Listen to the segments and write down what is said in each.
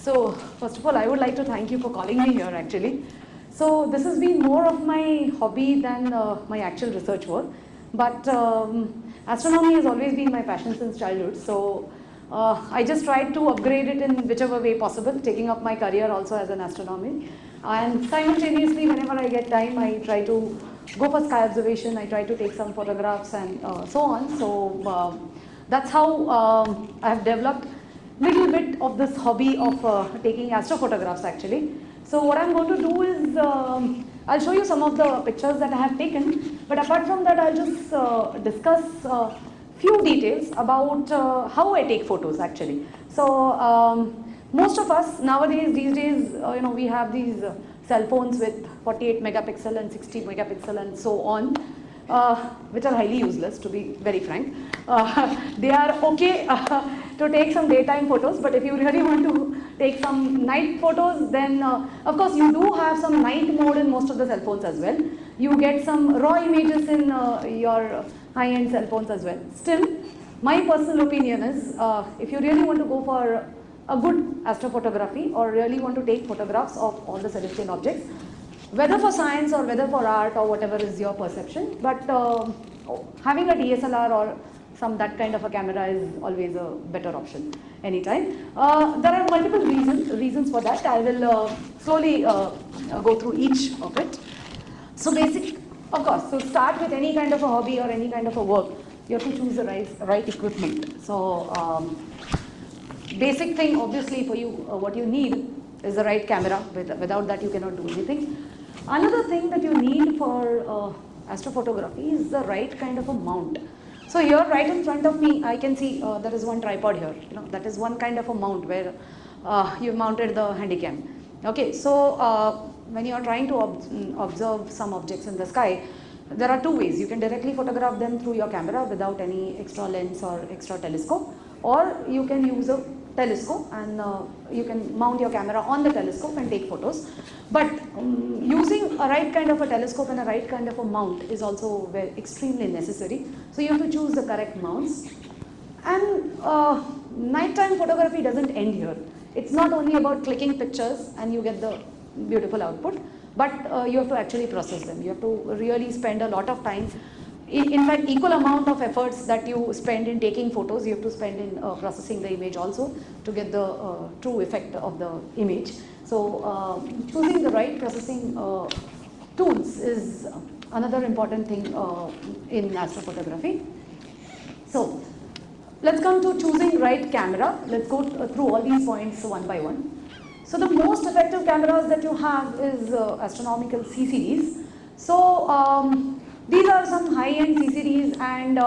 So, first of all, I would like to thank you for calling me here actually. So, this has been more of my hobby than my actual research work. But astronomy has always been my passion since childhood. So, I just tried to upgrade it in whichever way possible, taking up my career also as an astronomer. And simultaneously, whenever I get time, I try to go for sky observation, I try to take some photographs and so on. So, that's how I have developed little bit of this hobby of taking astrophotographs actually. So what I'm going to do is, I'll show you some of the pictures that I have taken, but apart from that I'll just discuss few details about how I take photos actually. So most of us nowadays, these days, we have these cell phones with 48 megapixel and 60 megapixel and so on. Which are highly useless, to be very frank. They are okay to take some daytime photos, but if you really want to take some night photos, then of course you do have some night mode in most of the cell phones as well. You get some raw images in your high-end cell phones as well. Still, my personal opinion is, if you really want to go for a good astrophotography or really want to take photographs of all the celestial objects, whether for science or whether for art or whatever is your perception, but having a DSLR or some that kind of a camera is always a better option anytime. There are multiple reasons for that. I will slowly go through each of it. So basic, of course, to start with any kind of a hobby or any kind of a work, you have to choose the right equipment. So basic thing obviously for you, what you need is the right camera. Without that you cannot do anything. Another thing that you need for astrophotography is the right kind of a mount. So here right in front of me I can see there is one tripod here. That is one kind of a mount where you mounted the handycam. Okay, so when you are trying to observe some objects in the sky, there are two ways. You can directly photograph them through your camera without any extra lens or extra telescope, or you can use a telescope and you can mount your camera on the telescope and take photos. But using a right kind of a telescope and a right kind of a mount is also very extremely necessary. So you have to choose the correct mounts. And nighttime photography doesn't end here. It's not only about clicking pictures and you get the beautiful output, but you have to actually process them. You have to really spend a lot of time. In fact, equal amount of efforts that you spend in taking photos, you have to spend in processing the image also to get the true effect of the image. So choosing the right processing tools is another important thing in astrophotography. So let's come to choosing right camera. Let's go through all these points one by one. So the most effective cameras that you have is astronomical CCDs. So these are some high-end CCDs, and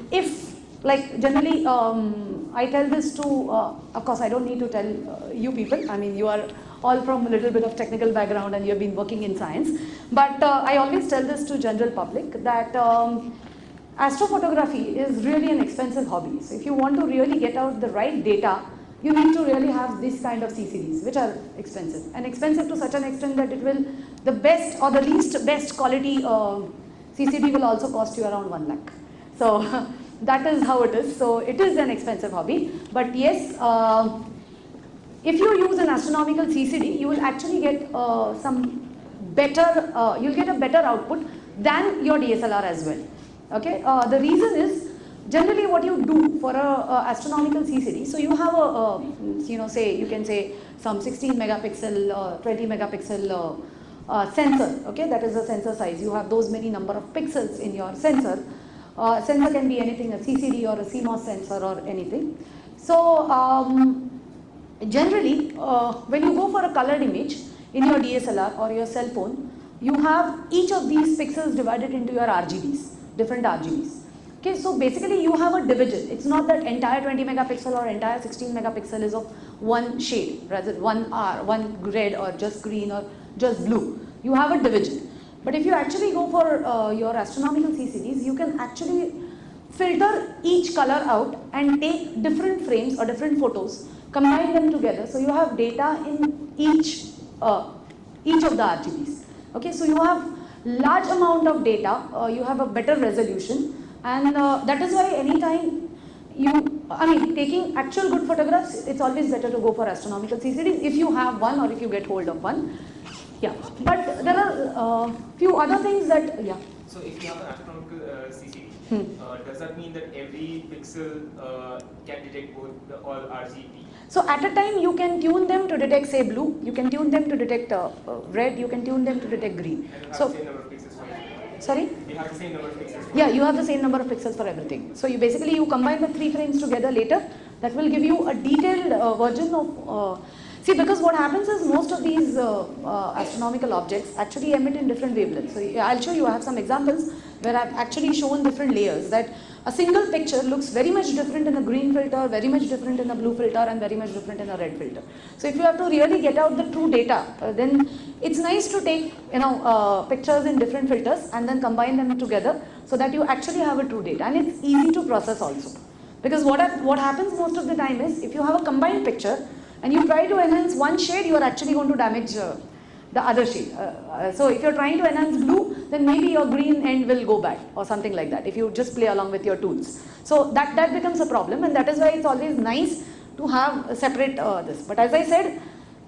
if, like, generally I tell this to, of course I don't need to tell you people, I mean you are all from a little bit of technical background and you have been working in science, but I always tell this to general public that astrophotography is really an expensive hobby. So if you want to really get out the right data, you need to really have this kind of CCDs, which are expensive, and expensive to such an extent that it will, the best or the least best quality CCD will also cost you around 1 lakh. So that is how it is. So it is an expensive hobby. But yes, if you use an astronomical CCD, you will actually get some better, you'll get a better output than your DSLR as well. Okay. The reason is generally what you do for a astronomical CCD. So you have a, say you can say some 16 megapixel, 20 megapixel. Sensor, okay, that is the sensor size. You have those many number of pixels in your sensor. Sensor can be anything, a CCD or a CMOS sensor or anything. So generally, when you go for a colored image in your DSLR or your cell phone, you have each of these pixels divided into your RGBs, different RGBs. Okay, so basically you have a division. It's not that entire 20 megapixel or entire 16 megapixel is of one shade, rather one red or just green or just blue. You have a division. But if you actually go for your astronomical CCDs, you can actually filter each color out and take different frames or different photos, combine them together. So you have data in each of the RGBs. Okay, so you have large amount of data, you have a better resolution, and that is why anytime you I mean, taking actual good photographs, it's always better to go for astronomical CCDs if you have one or if you get hold of one. Yeah, but there are few other things that, yeah. So if you have an astronomical CCD, does that mean that every pixel can detect both all RGB? So at a time you can tune them to detect, say, blue, you can tune them to detect red, you can tune them to detect green. And you have So, the same number of pixels for everything? Sorry? You have the same number of pixels? Yeah, you have the same number of pixels for everything. So you basically you combine the 3 frames together later. That will give you a detailed version of. See, because what happens is most of these astronomical objects actually emit in different wavelengths. So I'll show you. I have some examples where I've actually shown different layers. That a single picture looks very much different in a green filter, very much different in a blue filter, and very much different in a red filter. So if you have to really get out the true data, then it's nice to take pictures in different filters and then combine them together so that you actually have a true data, and it's easy to process also. Because what happens most of the time is if you have a combined picture and you try to enhance one shade, you are actually going to damage the other shade. So if you're trying to enhance blue, then maybe your green end will go bad or something like that if you just play along with your tools. So that becomes a problem, and that is why it's always nice to have a separate this. But as I said,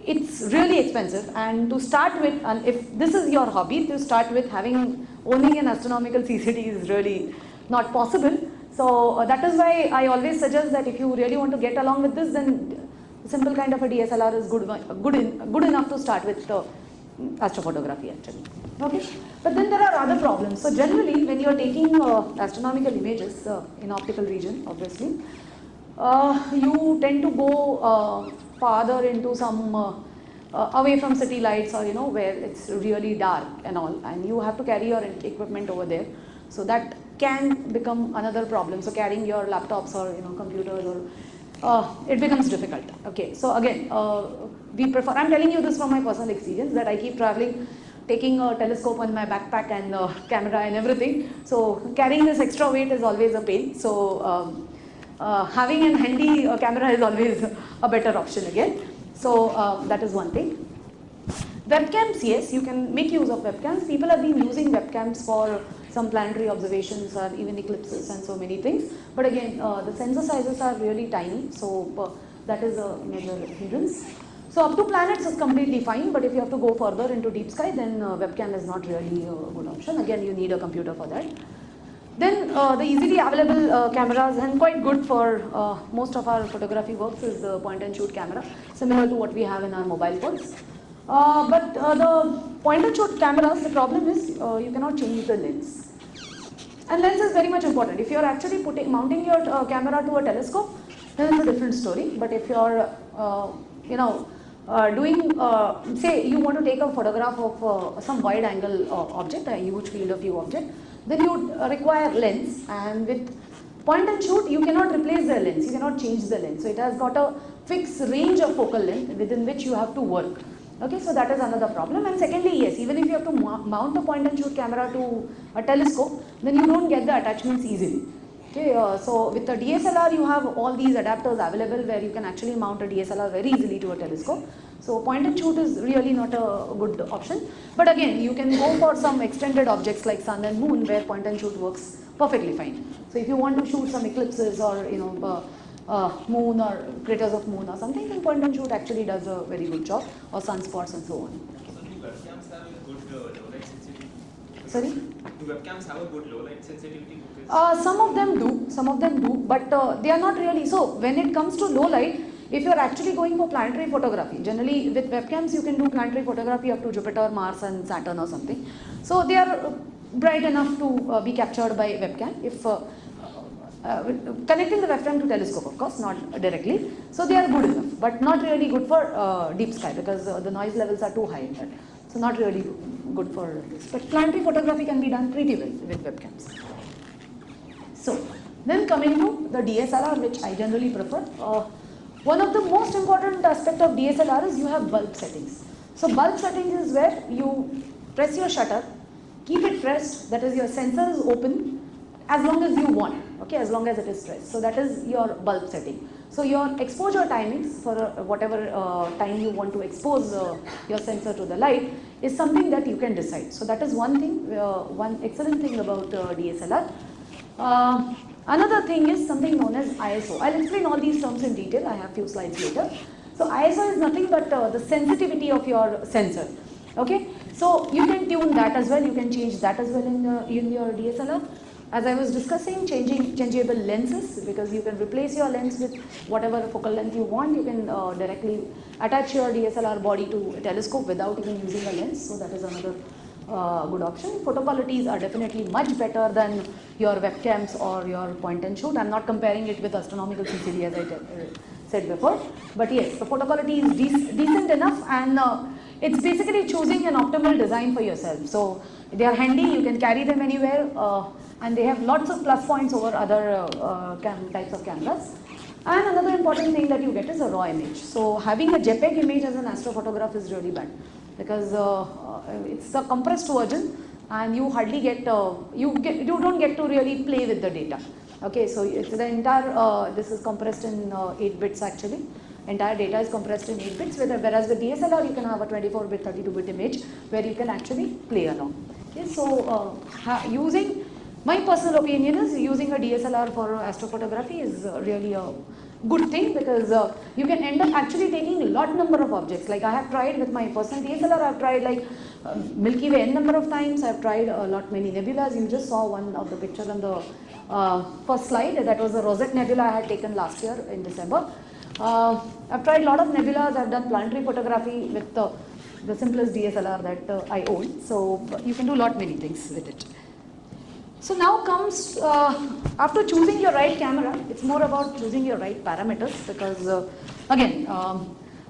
it's really expensive, and to start with, and if this is your hobby, to start with owning an astronomical CCD is really not possible. So that is why I always suggest that if you really want to get along with this, then simple kind of a DSLR is good enough to start with astrophotography actually. Okay, but then there are other problems. So generally, when you are taking astronomical images in optical region, obviously, you tend to go farther into some away from city lights, or where it's really dark and all, and you have to carry your equipment over there. So that can become another problem. So carrying your laptops or computers, or it becomes difficult. Okay, so again, we prefer. I'm telling you this from my personal experience that I keep traveling, taking a telescope on my backpack and camera and everything. So carrying this extra weight is always a pain. So having a handy camera is always a better option again. So that is one thing. Webcams, yes, you can make use of webcams. People have been using webcams for some planetary observations or even eclipses and so many things. But again, the sensor sizes are really tiny, so that is a major hindrance. So up to planets is completely fine, but if you have to go further into deep sky, then webcam is not really a good option. Again, you need a computer for that. Then the easily available cameras, and quite good for most of our photography works, is the point and shoot camera, similar to what we have in our mobile phones. But the point and shoot cameras, the problem is you cannot change the lens. And lens is very much important. If you are actually mounting your camera to a telescope, then it's a different story. But if you are, doing, say you want to take a photograph of some wide angle object, a huge field of view object, then you require lens. And with point and shoot, you cannot replace the lens, you cannot change the lens. So it has got a fixed range of focal length within which you have to work. Okay, so that is another problem. And secondly, yes, even if you have to mount a point and shoot camera to a telescope, then you don't get the attachments easily. Okay, so with the DSLR, you have all these adapters available where you can actually mount a DSLR very easily to a telescope. So point and shoot is really not a good option. But again, you can go for some extended objects like sun and moon where point and shoot works perfectly fine. So if you want to shoot some eclipses or moon or craters of moon or something, then point and shoot actually does a very good job, or sunspots and so on. So do webcams have a good low light sensitivity? Sorry? Do webcams have a good low light sensitivity? Some of them do, but they are not really. So when it comes to low light, if you are actually going for planetary photography, generally with webcams you can do planetary photography up to Jupiter, Mars and Saturn or something. So they are bright enough to be captured by webcam. If connecting the webcam to telescope, of course, not directly. So they are good enough, but not really good for deep sky because the noise levels are too high in that. So not really good for this. But planetary photography can be done pretty well with webcams. So then coming to the DSLR, which I generally prefer. One of the most important aspect of DSLR is you have bulb settings. So bulb settings is where you press your shutter, keep it pressed, that is your sensor is open as long as you want, okay, as long as it is pressed. So that is your bulb setting. So your exposure timings for whatever time you want to expose your sensor to the light is something that you can decide. So that is one thing, one excellent thing about DSLR. Another thing is something known as ISO. I'll explain all these terms in detail. I have few slides later. So ISO is nothing but the sensitivity of your sensor. Okay, so you can tune that as well. You can change that as well in your DSLR. As I was discussing, changeable lenses, because you can replace your lens with whatever focal length you want. You can directly attach your DSLR body to a telescope without even using a lens. So that is another good option. Photo qualities are definitely much better than your webcams or your point and shoot. I'm not comparing it with astronomical CCD as I said before, but yes, the photo quality is decent enough, and it's basically choosing an optimal design for yourself. So they are handy, you can carry them anywhere, and they have lots of plus points over other types of cameras. And another important thing that you get is a raw image. So having a JPEG image as an astrophotograph is really bad, because it's a compressed version, and you hardly get, you don't get to really play with the data. Okay, so it's the entire, this is compressed in 8 bits actually. Entire data is compressed in 8 bits, whereas the DSLR you can have a 24-bit, 32-bit image where you can actually play along. Okay, so my personal opinion is using a DSLR for astrophotography is really a good thing, because you can end up actually taking a lot number of objects. Like I have tried with my personal DSLR, I have tried like Milky Way n number of times. I have tried a lot many nebulas. You just saw one of the pictures on the first slide. That was the Rosette Nebula I had taken last year in December. I've tried a lot of nebulas. I've done planetary photography with the simplest DSLR that I own. So you can do many things with it. So now comes, after choosing your right camera, it's more about choosing your right parameters, because again,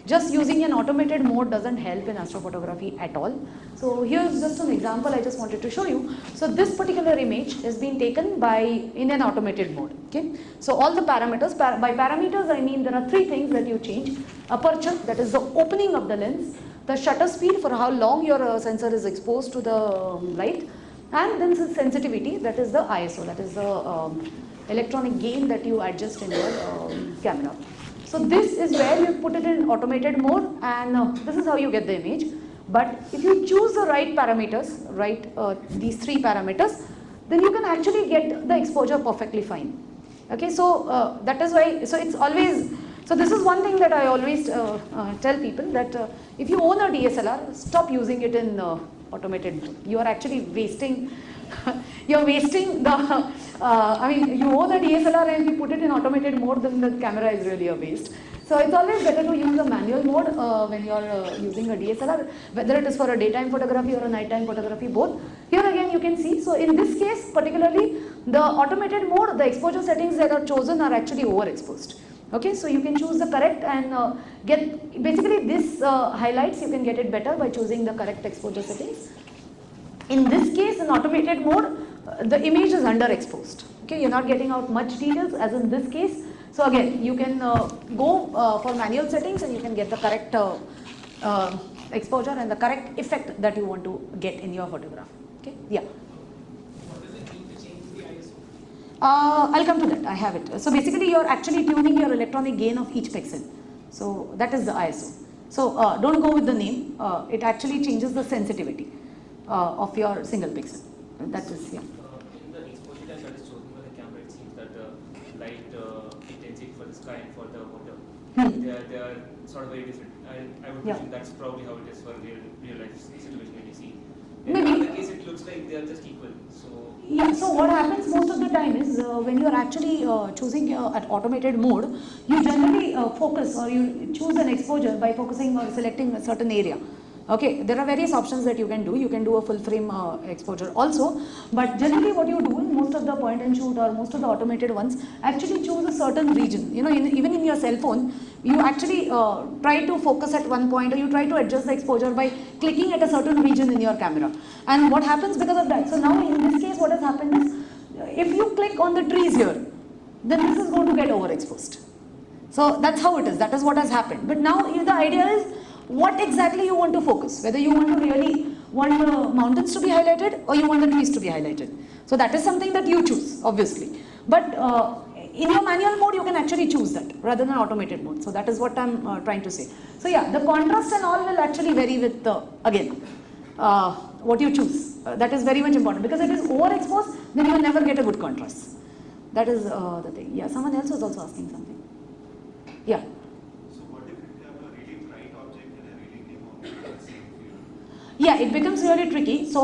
just using an automated mode doesn't help in astrophotography at all. So here's just an example I just wanted to show you. So this particular image is being taken in an automated mode. Okay, so all the parameters, by parameters I mean there are 3 things that you change. Aperture, that is the opening of the lens. The shutter speed, for how long your sensor is exposed to the light. And then the sensitivity, that is the ISO, that is the electronic gain that you adjust in your camera. So this is where you put it in automated mode, and this is how you get the image. But if you choose the right parameters, these 3 parameters, then you can actually get the exposure perfectly fine. Okay, so that is why, so it's always, so this is one thing that I always tell people, that if you own a DSLR, stop using it in automated mode. You are actually wasting, you're wasting the, I mean, you own a DSLR and if you put it in automated mode, then the camera is really a waste. So it's always better to use a manual mode when you're using a DSLR, whether it is for a daytime photography or a nighttime photography, both. Here again you can see, so in this case particularly, the automated mode, the exposure settings that are chosen are actually overexposed. Okay, so you can choose the correct and get, basically this highlights, you can get it better by choosing the correct exposure settings. In this case, in automated mode, the image is underexposed. Okay, you're not getting out much details as in this case. So again, you can go for manual settings and you can get the correct exposure and the correct effect that you want to get in your photograph. Okay, yeah. What does it mean to change the ISO? I'll come to that, I have it. So basically you're actually tuning your electronic gain of each pixel. So that is the ISO. So don't go with the name, it actually changes the sensitivity of your single pixel. That is, yeah. In the exposure time that is chosen by the camera, it seems that the light intensity for the sky and for the water, they are sort of very different. I would presume that's probably how it is for real life situation when you see. In the case, it looks like they are just equal. So yeah, so what happens most of the time is when you are actually choosing at automated mode, you generally focus or you choose an exposure by focusing or selecting a certain area. Okay, there are various options that you can do. You can do a full frame exposure also, but generally what you do in most of the point and shoot or most of the automated ones, actually choose a certain region. You know, even in your cell phone, you actually try to focus at one point or you try to adjust the exposure by clicking at a certain region in your camera. And what happens because of that? So now in this case what has happened is, if you click on the trees here, then this is going to get overexposed. So that's how it is, that is what has happened. But now the idea is, what exactly you want to focus, whether you want to really want the mountains to be highlighted or you want the trees to be highlighted. So that is something that you choose, obviously. But in your manual mode, you can actually choose that rather than automated mode. So that is what I'm trying to say. So yeah, the contrast and all will actually vary with, again, what you choose. That is very much important, because if it is overexposed, then you will never get a good contrast. That is the thing. Yeah, someone else was also asking something. Yeah. So what if you have a really bright object and a really dim object in the same field? Yeah, it becomes really tricky. So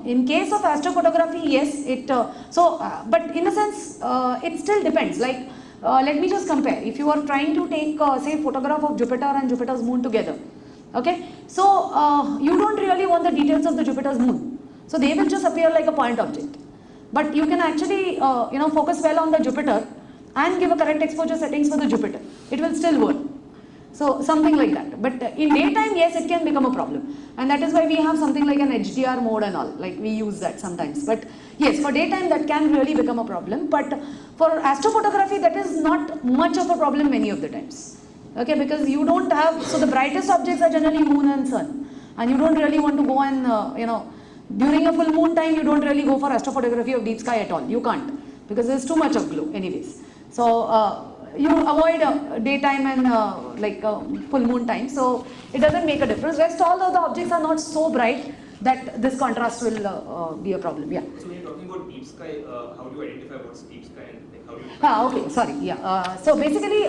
in case of astrophotography, yes, but in a sense, it still depends. Like, let me just compare. If you are trying to take, say, photograph of Jupiter and Jupiter's moon together, okay, so you don't really want the details of the Jupiter's moon. So they will just appear like a point object. But you can actually, focus well on the Jupiter and give a correct exposure settings for the Jupiter. It will still work. So something like that. But in daytime, yes, it can become a problem. And that is why we have something like an HDR mode and all. Like we use that sometimes. But yes, for daytime, that can really become a problem. But for astrophotography, that is not much of a problem many of the times. Okay, because you don't have, so the brightest objects are generally moon and sun. And you don't really want to go and, during a full moon time, you don't really go for astrophotography of deep sky at all. You can't. Because there's too much of glow anyways. So, you avoid daytime and full moon time, so it doesn't make a difference. Rest all of the objects are not so bright that this contrast will be a problem. Yeah. So when you're talking about deep sky, how do you identify what's deep sky and like, how do you? Okay, sorry. Yeah. So basically,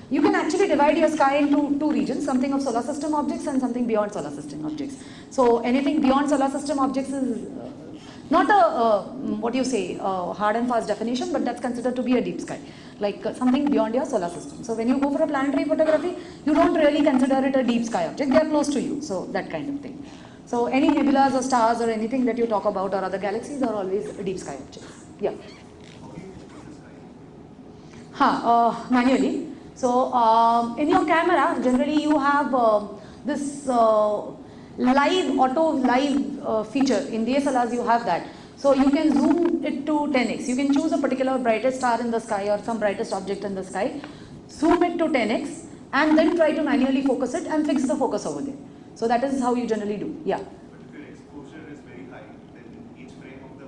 you can actually divide your sky into two regions: something of solar system objects and something beyond solar system objects. So anything beyond solar system objects is not a hard and fast definition, but that's considered to be a deep sky, like something beyond your solar system. So when you go for a planetary photography, you don't really consider it a deep sky object. They are close to you, so that kind of thing. So any nebulas or stars or anything that you talk about or other galaxies are always deep sky objects. Yeah. Manually. So in your camera, generally you have this live feature. In DSLRs you have that. So you can zoom it to 10x. You can choose a particular brightest star in the sky or some brightest object in the sky, zoom it to 10x and then try to manually focus it and fix the focus over there. So that is how you generally do. Yeah. But if your exposure is very high, then each frame of the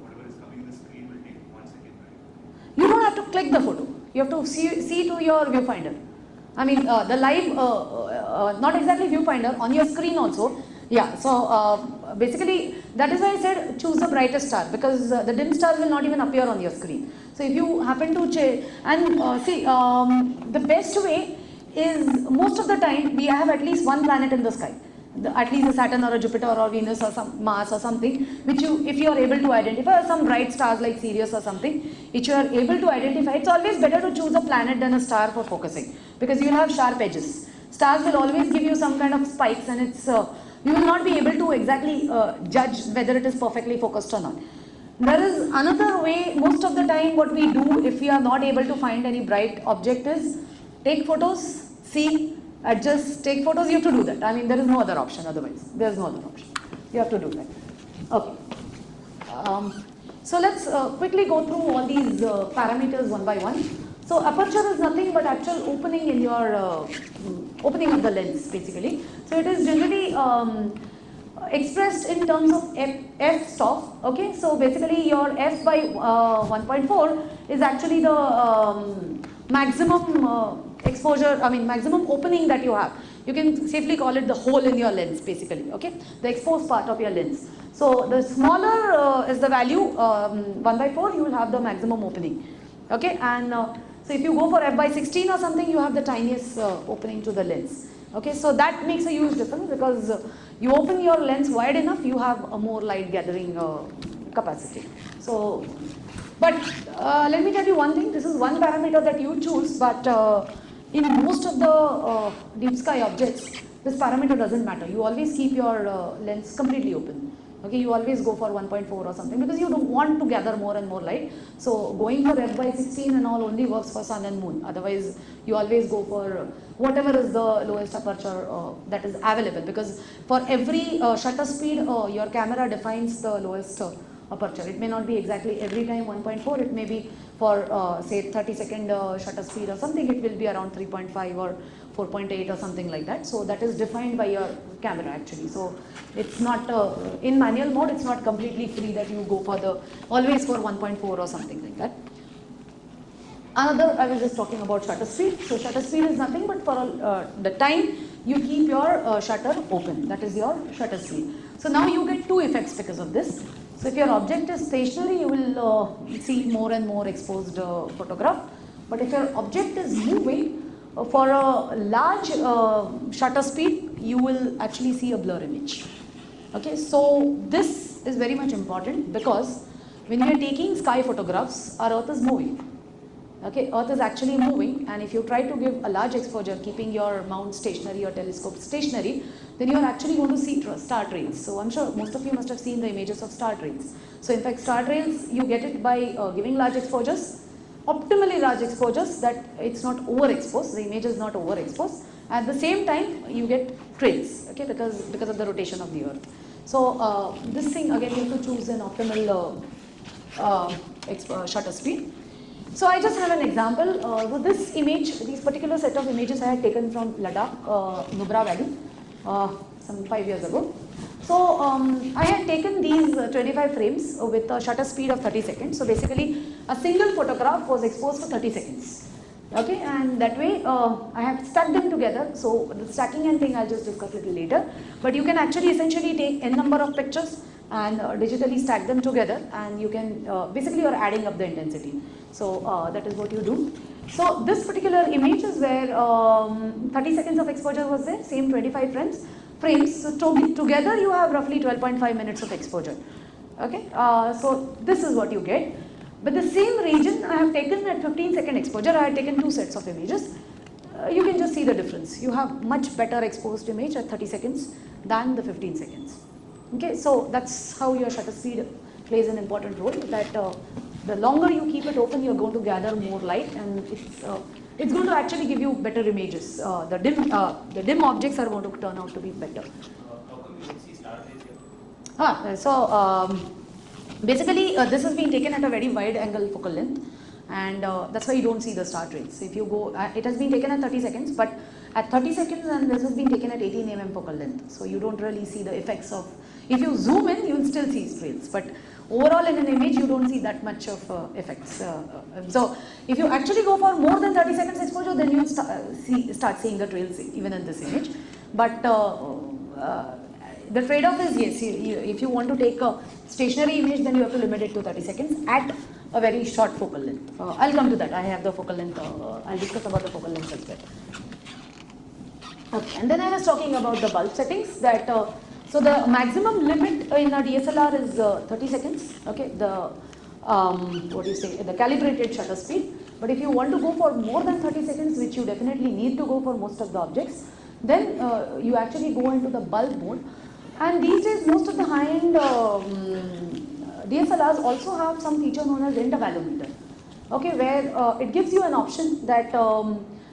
whatever is coming in the screen will take 1 second, right? You don't have to click the photo. You have to see to your viewfinder. I mean, the live, not exactly viewfinder, on your screen also. Yeah, so basically that is why I said choose the brightest star, because the dim stars will not even appear on your screen. So if you happen to change, and the best way is, most of the time we have at least one planet in the sky. At least a Saturn or a Jupiter or Venus or some Mars or something, which if you are able to identify, or some bright stars like Sirius or something, which you are able to identify. It's always better to choose a planet than a star for focusing, because you will have sharp edges. Stars will always give you some kind of spikes, and it's you will not be able to exactly judge whether it is perfectly focused or not. There is another way. Most of the time what we do, if we are not able to find any bright object, is take photos, see, adjust, take photos. You have to do that. I mean, there is no other option otherwise. There is no other option. You have to do that. Okay. So let's quickly go through all these parameters one by one. So aperture is nothing but actual opening in your opening of the lens, basically. So it is generally expressed in terms of f-stop. Okay. So basically your f by 1.4 is actually the maximum exposure, maximum opening that you have. You can safely call it the hole in your lens, basically, okay, the exposed part of your lens. So the smaller is the value, 1 by 4, you will have the maximum opening, okay, and so if you go for f by 16 or something, you have the tiniest opening to the lens, okay. So that makes a huge difference, because you open your lens wide enough, you have a more light gathering capacity. So, but let me tell you one thing, this is one parameter that you choose, but in most of the deep sky objects, this parameter doesn't matter. You always keep your lens completely open. Okay, you always go for 1.4 or something, because you don't want to gather more and more light. So going for f by 16 and all only works for sun and moon. Otherwise, you always go for whatever is the lowest aperture that is available, because for every shutter speed, your camera defines the lowest aperture. It may not be exactly every time 1.4, it may be for say 30-second shutter speed or something, it will be around 3.5 or 4.8 or something like that. So that is defined by your camera actually. So it's not, in manual mode, it's not completely free that you go for the, always for 1.4 or something like that. Another, I was just talking about shutter speed. So shutter speed is nothing but for the time you keep your shutter open. That is your shutter speed. So now you get two effects because of this. So if your object is stationary, you will see more and more exposed photograph. But if your object is moving, for a large shutter speed, you will actually see a blur image. Okay, so this is very much important because when we are taking sky photographs, our Earth is moving. Okay, Earth is actually moving, and if you try to give a large exposure, keeping your mount stationary or telescope stationary, then you are actually going to see star trails. So I'm sure most of you must have seen the images of star trails. So in fact, star trails, you get it by giving large exposures, optimally large exposures, that it's not overexposed, the image is not overexposed. At the same time, you get trails, okay, because of the rotation of the Earth. So this thing, again, you have to choose an optimal shutter speed. So I just have an example. So this image, these particular set of images I had taken from Ladakh, Nubra Valley, some 5 years ago. So I had taken these 25 frames with a shutter speed of 30 seconds. So basically a single photograph was exposed for 30 seconds. Okay, and that way I have stacked them together. So the stacking and thing I'll just discuss a little later. But you can actually essentially take n number of pictures and digitally stack them together, and you can basically you're adding up the intensity. So that is what you do. So this particular image is where 30 seconds of exposure was there, same 25 frames. So together you have roughly 12.5 minutes of exposure. Okay, so this is what you get. But the same region I have taken at 15-second exposure. I had taken two sets of images. You can just see the difference. You have much better exposed image at 30 seconds than the 15 seconds. Okay, so that's how your shutter speed plays an important role. That the longer you keep it open, you're going to gather more light, and it's going to actually give you better images. The dim objects are going to turn out to be better. How come you don't see star rays here? Basically, this has been taken at a very wide angle focal length, and that's why you don't see the star trails. If you go, it has been taken at 30 seconds, but at 30 seconds, and this has been taken at 18 mm focal length. So you don't really see the effects of. If you zoom in, you will still see trails, but overall in an image, you don't see that much of effects. So if you actually go for more than 30 seconds exposure, then you start seeing the trails even in this image. But the trade-off is, yes, if you want to take a stationary image, then you have to limit it to 30 seconds at a very short focal length. I'll come to that. I have the focal length. I'll discuss about the focal length as well. Okay, and then I was talking about the bulb settings. That so the maximum limit in a DSLR is 30 seconds. Okay, the the calibrated shutter speed. But if you want to go for more than 30 seconds, which you definitely need to go for most of the objects, then you actually go into the bulb mode. And these days, most of the high-end DSLRs also have some feature known as intervalometer. Okay, where it gives you an option that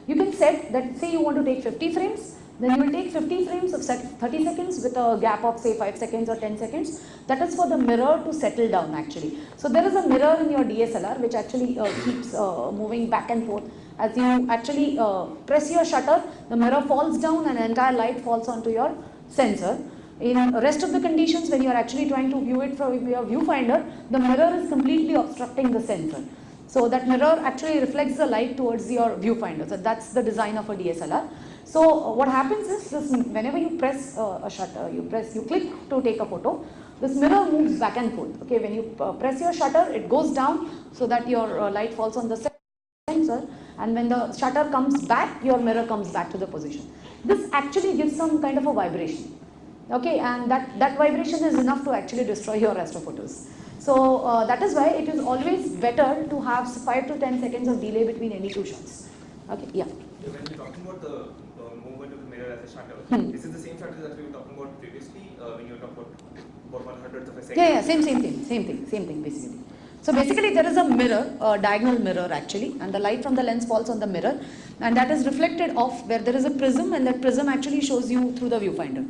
you can set that, say you want to take 50 frames, then you will take 50 frames of 30 seconds with a gap of say 5 seconds or 10 seconds. That is for the mirror to settle down actually. So there is a mirror in your DSLR which actually keeps moving back and forth. As you actually press your shutter, the mirror falls down and entire light falls onto your sensor. In the rest of the conditions, when you are actually trying to view it from your viewfinder, the mirror is completely obstructing the sensor. So that mirror actually reflects the light towards your viewfinder. So that's the design of a DSLR. So what happens is, whenever you press a shutter, you click to take a photo, this mirror moves back and forth. Okay, when you press your shutter, it goes down so that your light falls on the sensor, and when the shutter comes back, your mirror comes back to the position. This actually gives some kind of a vibration. Okay, and that vibration is enough to actually destroy your astrophotos. So that is why it is always better to have 5 to 10 seconds of delay between any two shots. Okay, yeah. When we're talking about the movement of the mirror as a shutter, this is the same shutter that we were talking about previously when you were talking about 1/100th of a second. Yeah, same thing basically. So basically there is a mirror, a diagonal mirror actually, and the light from the lens falls on the mirror, and that is reflected off where there is a prism, and that prism actually shows you through the viewfinder.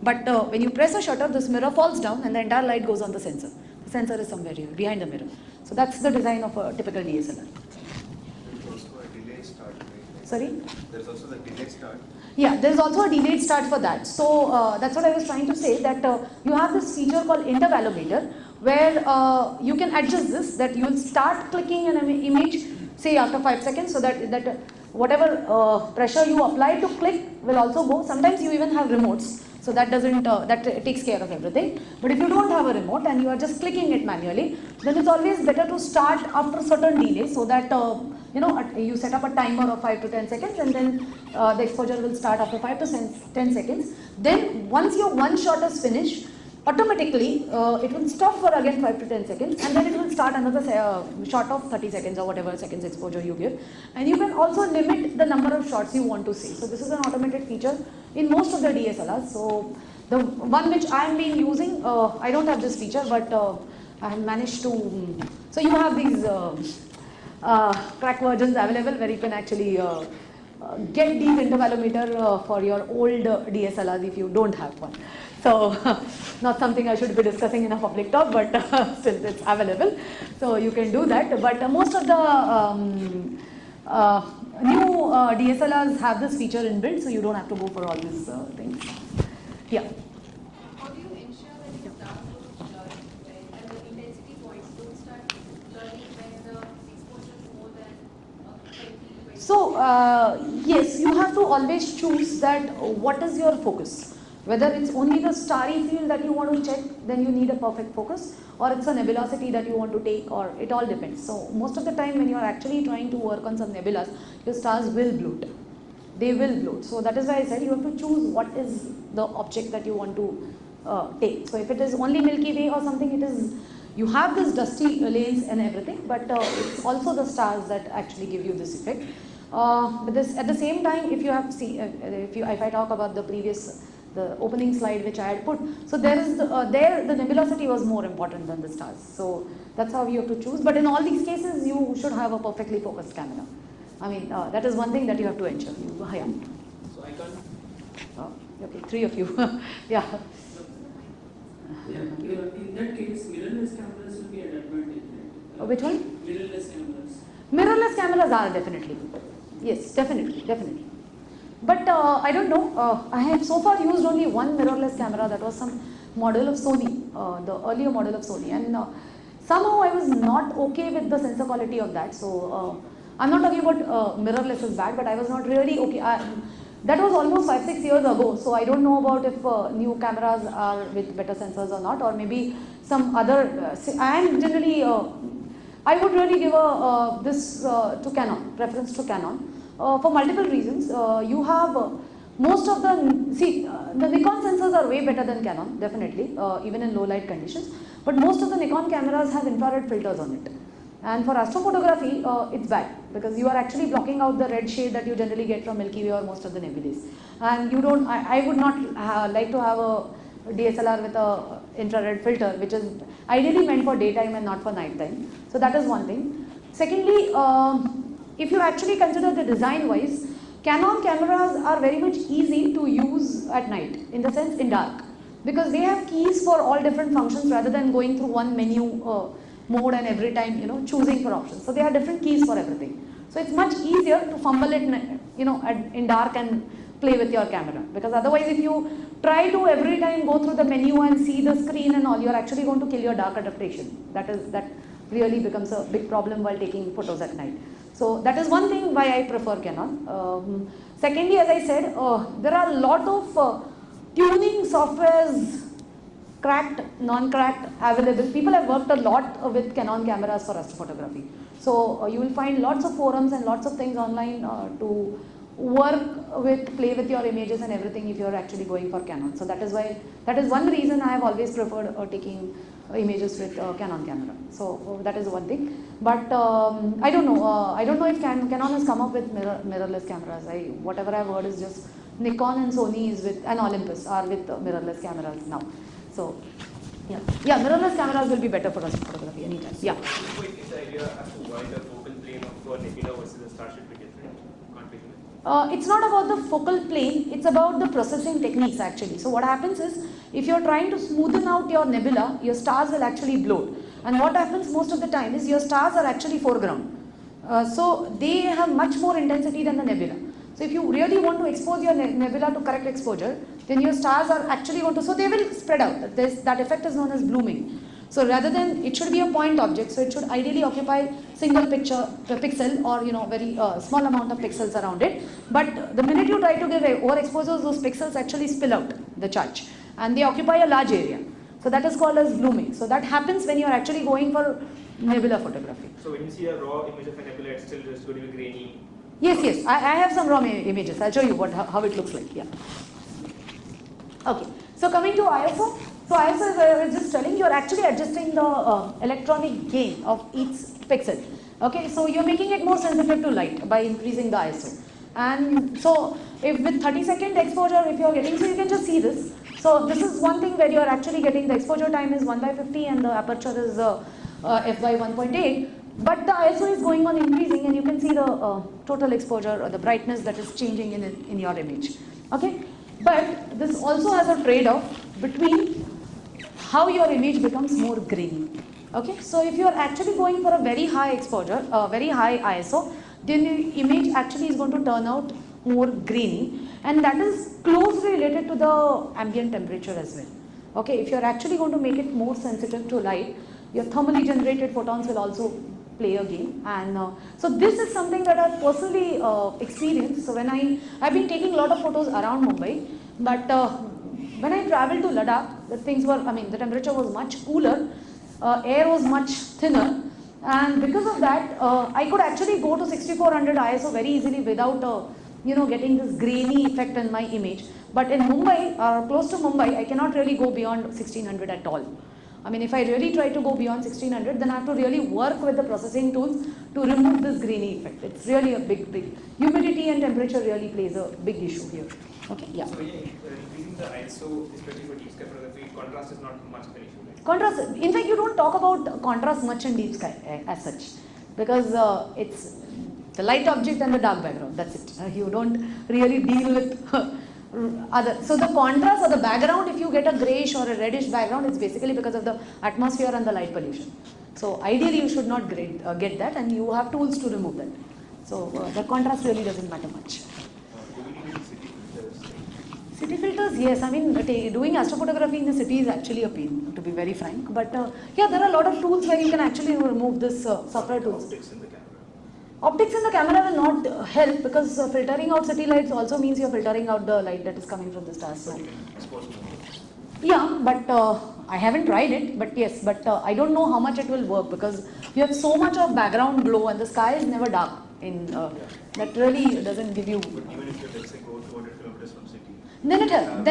But when you press a shutter, this mirror falls down and the entire light goes on the sensor. The sensor is somewhere here, behind the mirror. So that's the design of a typical DSLR. There's also a delayed start. Right? Sorry? There's also the delayed start. Yeah, there's also a delayed start for that. So that's what I was trying to say, that you have this feature called intervalometer, where you can adjust this, that you will start clicking an image, say after 5 seconds, so that whatever pressure you apply to click will also go. Sometimes you even have remotes. So that doesn't, that takes care of everything. But if you don't have a remote and you are just clicking it manually, then it's always better to start after certain delay, so that you set up a timer of 5 to 10 seconds, and then the exposure will start after 5 to 10 seconds. Then once your one shot is finished, automatically it will stop for again 5 to 10 seconds, and then it will start another shot of 30 seconds or whatever seconds exposure you give. And you can also limit the number of shots you want to see. So this is an automated feature in most of the DSLRs. So the one which I am being using, I don't have this feature, but I have managed to, so you have these crack versions available where you can actually get deep intervalometer for your old DSLRs if you don't have one. So not something I should be discussing in a public talk, but since it's available, so you can do that. But most of the new DSLRs have this feature inbuilt, so you don't have to go for all these things. Yeah. How do you ensure that you start to blur and the intensity points don't start blurring when the exposure is more than 20? So yes, you have to always choose that what is your focus. Whether it's only the starry field that you want to check, then you need a perfect focus, or it's a nebulosity that you want to take, or it all depends. So most of the time when you are actually trying to work on some nebulas, your stars will bloat. They will bloat. So that is why I said you have to choose what is the object that you want to take. So if it is only Milky Way or something, it is, you have this dusty lanes and everything, but it's also the stars that actually give you this effect. But this, at the same time, if you have if I talk about the opening slide which I had put, so there is the nebulosity was more important than the stars. So that's how you have to choose. But in all these cases, you should have a perfectly focused camera. I mean, that is one thing that you have to ensure. Yeah. So I can't. Okay, three of you. Yeah. Yeah, in that case, mirrorless cameras will be an advantage, right? Which one? Mirrorless cameras. Mirrorless cameras are definitely. Yes, definitely. But I don't know, I have so far used only one mirrorless camera, that was some model of Sony, the earlier model of Sony, and somehow I was not okay with the sensor quality of that. So I'm not talking about mirrorless is bad, but I was not really okay. That was almost 5-6 years ago, so I don't know about if new cameras are with better sensors or not, or maybe some other, I am generally, I would really give this to Canon, preference to Canon. For multiple reasons. You have most of the Nikon sensors are way better than Canon, definitely, even in low light conditions. But most of the Nikon cameras have infrared filters on it. And for astrophotography, it's bad, because you are actually blocking out the red shade that you generally get from Milky Way or most of the nebulae. And you don't, I would not like to have a DSLR with a infrared filter, which is ideally meant for daytime and not for nighttime. So that is one thing. Secondly, if you actually consider the design wise, Canon cameras are very much easy to use at night, in the sense in dark, because they have keys for all different functions rather than going through one menu mode and every time choosing for options. So they have different keys for everything. So it's much easier to fumble it in dark and play with your camera, because otherwise if you try to every time go through the menu and see the screen and all, you're actually going to kill your dark adaptation. That really becomes a big problem while taking photos at night. So that is one thing why I prefer Canon. Secondly, as I said, there are a lot of tuning softwares, cracked, non-cracked, available. People have worked a lot with Canon cameras for astrophotography. So you will find lots of forums and lots of things online to work with, play with your images and everything if you are actually going for Canon. So that is one reason I have always preferred taking images with Canon camera. So that is one thing. But I don't know if Canon has come up with mirrorless cameras. Whatever I've heard is just Nikon and Sony is with, and Olympus are with mirrorless cameras now. So yeah, mirrorless cameras will be better for us photography anytime. Yeah. So what is the idea as to why the focal plane of nebula versus the star should be different? Can't be different. It's not about the focal plane, it's about the processing techniques actually. So what happens is, if you're trying to smoothen out your nebula, your stars will actually bloat. And what happens most of the time is your stars are actually foreground. So they have much more intensity than the nebula. So if you really want to expose your nebula to correct exposure, then your stars are actually going to, so they will spread out. That effect is known as blooming. So rather than, it should be a point object, so it should ideally occupy single pixel or very small amount of pixels around it. But the minute you try to give overexposures, those pixels actually spill out. the charge, and they occupy a large area. So that is called as blooming. So that happens when you are actually going for nebula photography. So when you see a raw image of a nebula, it's still just going to be grainy. Yes, I have some raw images. I'll show you how it looks like. Yeah. Okay. So coming to ISO. So ISO, as I was just telling, you are actually adjusting the electronic gain of each pixel. Okay. So you're making it more sensitive to light by increasing the ISO. And so if with 30-second exposure, if you're getting, so you can just see this. So this is one thing where you're actually getting the exposure time is 1/50 and the aperture is f/1.8. But the ISO is going on increasing, and you can see the total exposure or the brightness that is changing in your image. Okay, but this also has a trade-off between how your image becomes more grainy. Okay, so if you are actually going for a very high exposure, very high ISO, then the image actually is going to turn out more grainy, and that is closely related to the ambient temperature as well. Okay, if you are actually going to make it more sensitive to light, your thermally generated photons will also play a game. And so this is something that I've personally experienced. So when I've been taking a lot of photos around Mumbai, but when I traveled to Ladakh, the temperature was much cooler, air was much thinner, and because of that, I could actually go to 6400 ISO very easily without getting this grainy effect in my image. But in Mumbai, or close to Mumbai, I cannot really go beyond 1600 at all. I mean, if I really try to go beyond 1600, then I have to really work with the processing tools to remove this grainy effect. It's really a big. Humidity and temperature really plays a big issue here. Okay, yeah. So increasing the ISO, especially for deep sky photography, contrast is not much of an issue, right? Contrast, in fact, you don't talk about contrast much in deep sky as such, because it's the light object and the dark background, that's it. You don't really deal with other. So the contrast or the background, if you get a grayish or a reddish background, it's basically because of the atmosphere and the light pollution. So ideally you should not get that, and you have tools to remove that. So the contrast really doesn't matter much. Do we need any city filters? City filters, yes. I mean, doing astrophotography in the city is actually a pain, to be very frank. But yeah, there are a lot of tools where you can actually remove this software tools. Optics in the camera. Optics in the camera will not help, because filtering out city lights also means you're filtering out the light that is coming from the stars. So. You can expose more. Yeah, but I haven't tried it, but yes, but I don't know how much it will work, because you have so much of background glow and the sky is never dark. That really doesn't give you. But even if you, let's say, go 200 kilometers from city, Then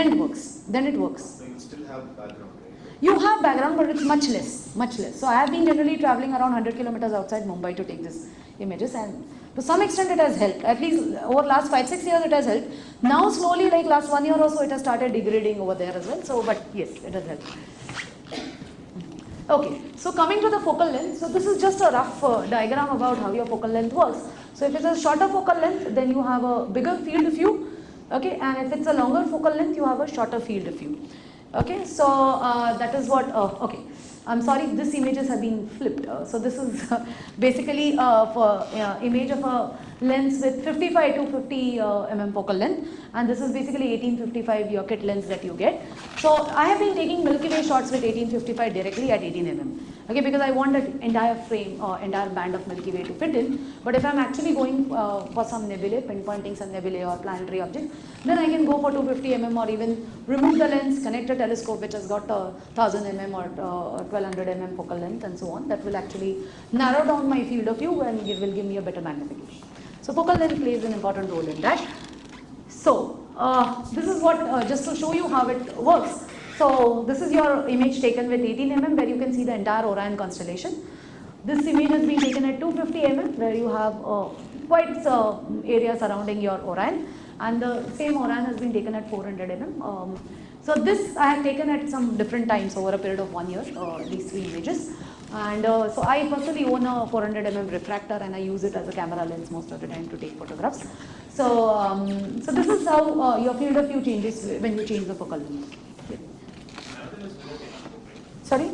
it works. Then it works. so you still have background, right? You have background, but it's much less. So I have been generally traveling around 100 kilometers outside Mumbai to take these images, and to some extent it has helped. At least over last 5-6 years it has helped. Now slowly, like last 1 year or so, it has started degrading over there as well. So, but yes, it has helped. Okay, so coming to the focal length. So this is just a rough diagram about how your focal length works. So if it's a shorter focal length, then you have a bigger field of view. Okay, and if it's a longer focal length, you have a shorter field of view. Okay, so that is what, okay. I'm sorry, these images have been flipped. So this is basically for image of a lens with 55 to 50 mm focal length, and this is basically 1855 your kit lens that you get. So I have been taking Milky Way shots with 1855 directly at 18 mm. Okay, because I want that entire frame or entire band of Milky Way to fit in. But if I'm actually going for some nebulae, pinpointing some nebulae or planetary objects, then I can go for 250 mm or even remove the lens, connect a telescope which has got 1000 mm or 1200 mm focal length and so on. That will actually narrow down my field of view and it will give me a better magnification. So focal length plays an important role in that. So this is what, just to show you how it works. So this is your image taken with 18 mm where you can see the entire Orion constellation. This image has been taken at 250 mm where you have quite area surrounding your Orion, and the same Orion has been taken at 400 mm. So this I have taken at some different times over a period of 1 year, these three images. And so I personally own a 400 mm refractor and I use it as a camera lens most of the time to take photographs. So, so this is how your field of view changes when you change the focal length. Sorry?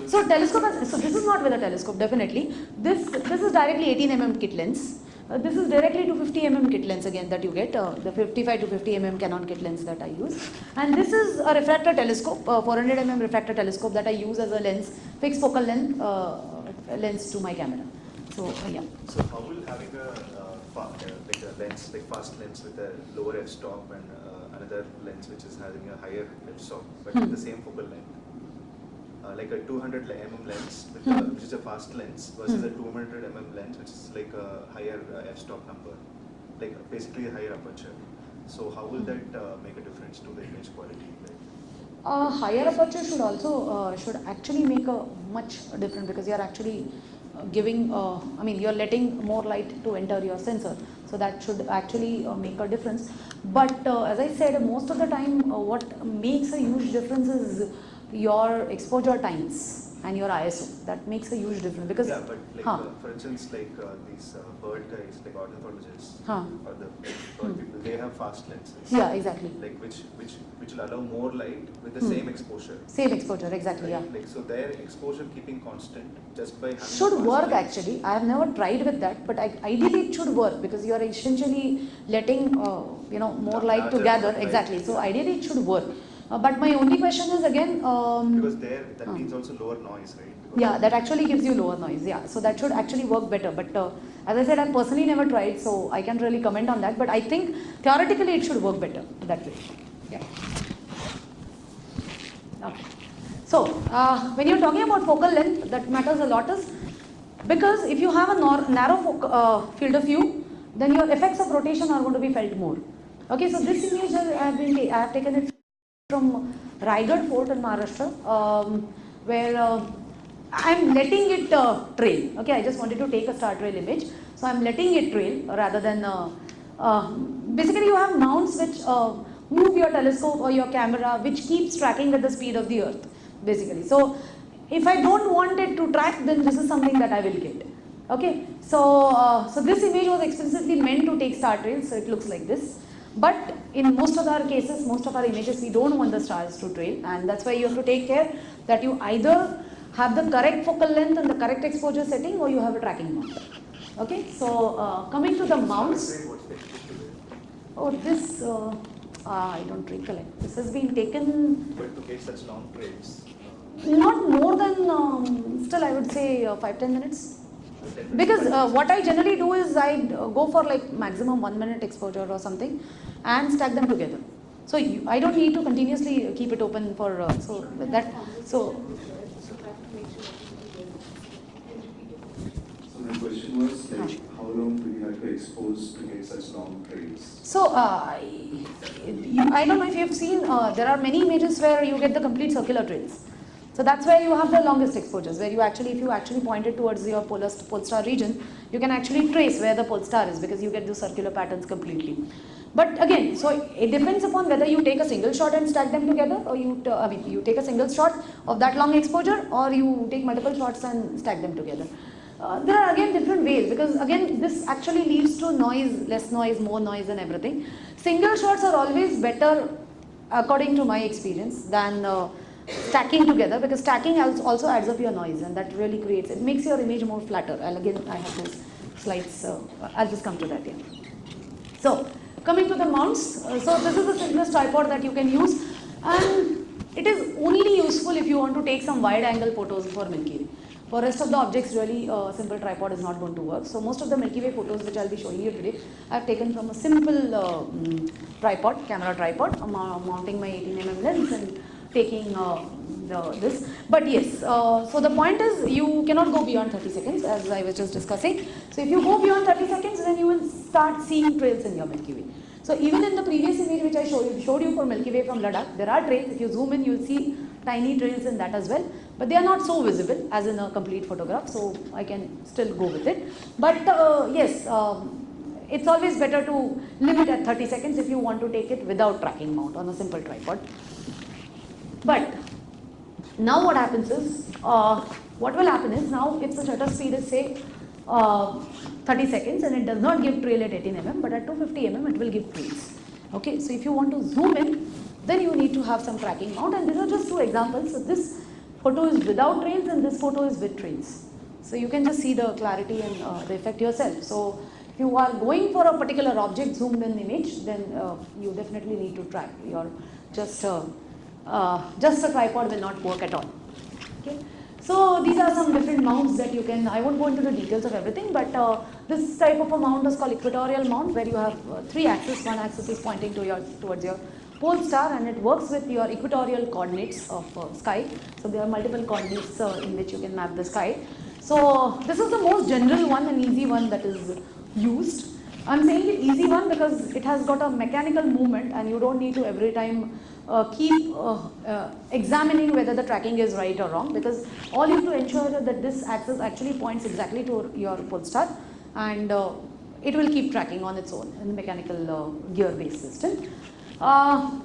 So telescope, so this is not with a telescope, definitely. This is directly 18 mm kit lens. This is directly to 50 mm kit lens again that you get, the 55 to 50 mm Canon kit lens that I use. And this is a refractor telescope, 400 mm refractor telescope that I use as a lens, fixed focal length lens to my camera. So yeah. So how will having a like a lens, like fast lens with a lower f-stop, and another lens which is having a higher f-stop, but with the same focal length. Like a 200 mm lens, with which is a fast lens, versus a 200 mm lens, which is like a higher f-stop number, like basically a higher aperture. So how will that make a difference to the image quality? Higher aperture should also should actually make a much difference, because you are actually giving, you're letting more light to enter your sensor, so that should actually make a difference. But as I said, most of the time what makes a huge difference is your exposure times and your ISO. That makes a huge difference, because yeah, but like for instance, like these bird guys, like ornithologists or the bird people, they have fast lenses. Yeah, exactly. Like which will allow more light with the same exposure. Same exposure, exactly. Right? Yeah. Like so, their exposure keeping constant just by having should fast work lens. actually. I have never tried with that, but ideally it should work, because you are essentially letting more light to gather. Exactly. So ideally it should work. But my only question is again. Because there that means also lower noise, right? Because yeah, that actually gives you lower noise. Yeah, so that should actually work better. But as I said, I've personally never tried, so I can't really comment on that. But I think theoretically it should work better that way. Yeah. Okay. So when you're talking about focal length, that matters a lot, is because if you have a narrow field of view, then your effects of rotation are going to be felt more. Okay, so this image I have taken it from Raigad Fort in Maharashtra, where I'm letting it trail. Okay, I just wanted to take a star trail image, so I'm letting it trail rather than basically you have mounts which move your telescope or your camera, which keeps tracking at the speed of the earth, basically. So if I don't want it to track, then this is something that I will get. Okay, so so this image was explicitly meant to take star trails, so it looks like this. But in most of our cases, most of our images, we don't want the stars to trail, and that's why you have to take care that you either have the correct focal length and the correct exposure setting, or you have a tracking mount. Okay, so coming to the mounts. Oh, this I don't recollect. This has been taken. But to get such long trails. Not more than still I would say 5-10 minutes. Because what I generally do is I go for like maximum 1 minute exposure or something and stack them together. So I don't need to continuously keep it open for so that so. So my question was like, how long do you have to expose to get such long trails? So I don't know if you have seen, there are many images where you get the complete circular trails. So that's where you have the longest exposures, where you actually, if you actually point it towards your pole star region, you can actually trace where the pole star is, because you get the circular patterns completely. But again, so it depends upon whether you take a single shot and stack them together, or you take a single shot of that long exposure, or you take multiple shots and stack them together. There are again different ways, because again this actually leads to noise, less noise, more noise and everything. Single shots are always better, according to my experience, than stacking together, because stacking also adds up your noise, and that really creates, it makes your image more flatter. And again, I have those slides, I'll just come to that here. So coming to the mounts, so this is the simplest tripod that you can use, and it is only useful if you want to take some wide angle photos for Milky Way. For rest of the objects, really simple tripod is not going to work. So most of the Milky Way photos which I'll be showing you today, I've taken from a simple tripod, camera tripod, mounting my 18mm lens and taking this. But yes, so the point is you cannot go beyond 30 seconds, as I was just discussing. So if you go beyond 30 seconds, then you will start seeing trails in your Milky Way. So even in the previous image which I showed you for Milky Way from Ladakh, there are trails. If you zoom in, you'll see tiny trails in that as well. But they are not so visible as in a complete photograph, so I can still go with it. But yes, it's always better to limit at 30 seconds if you want to take it without tracking mount on a simple tripod. But now what happens is, what will happen is, now if the shutter speed is say 30 seconds and it does not give trail at 18 mm, but at 250 mm it will give trails. Okay, so if you want to zoom in, then you need to have some tracking mount, and these are just two examples. So this photo is without trails and this photo is with trails. So you can just see the clarity and the effect yourself. So if you are going for a particular object zoomed in image, then you definitely need to track. Your just a tripod will not work at all. Okay. So these are some different mounts that you can, I won't go into the details of everything, but this type of a mount is called equatorial mount, where you have 3 axes. One axis is pointing towards your pole star, and it works with your equatorial coordinates of sky. So there are multiple coordinates in which you can map the sky. So this is the most general one and easy one that is used. I'm saying it easy one because it has got a mechanical movement, and you don't need to every time keep examining whether the tracking is right or wrong, because all you have to ensure that this axis actually points exactly to your pole star, and it will keep tracking on its own in the mechanical gear based system.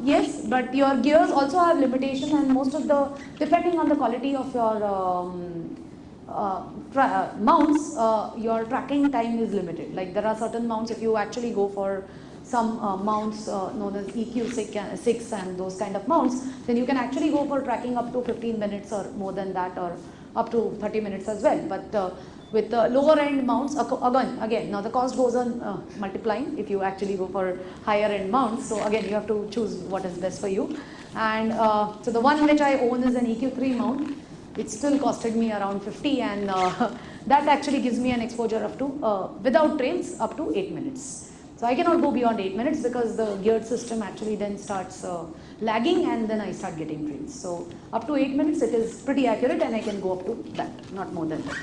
Yes, but your gears also have limitation, and most of the, depending on the quality of your mounts, your tracking time is limited. Like there are certain mounts, if you actually go for some mounts known as EQ6 and those kind of mounts, then you can actually go for tracking up to 15 minutes or more than that, or up to 30 minutes as well. But with the lower end mounts, again, now the cost goes on multiplying if you actually go for higher end mounts. So again, you have to choose what is best for you. And so the one which I own is an EQ3 mount. It still costed me around 50, and that actually gives me an exposure up to, without trails, up to 8 minutes. So I cannot go beyond 8 minutes because the geared system actually then starts lagging, and then I start getting trails. So up to 8 minutes it is pretty accurate, and I can go up to that, not more than that.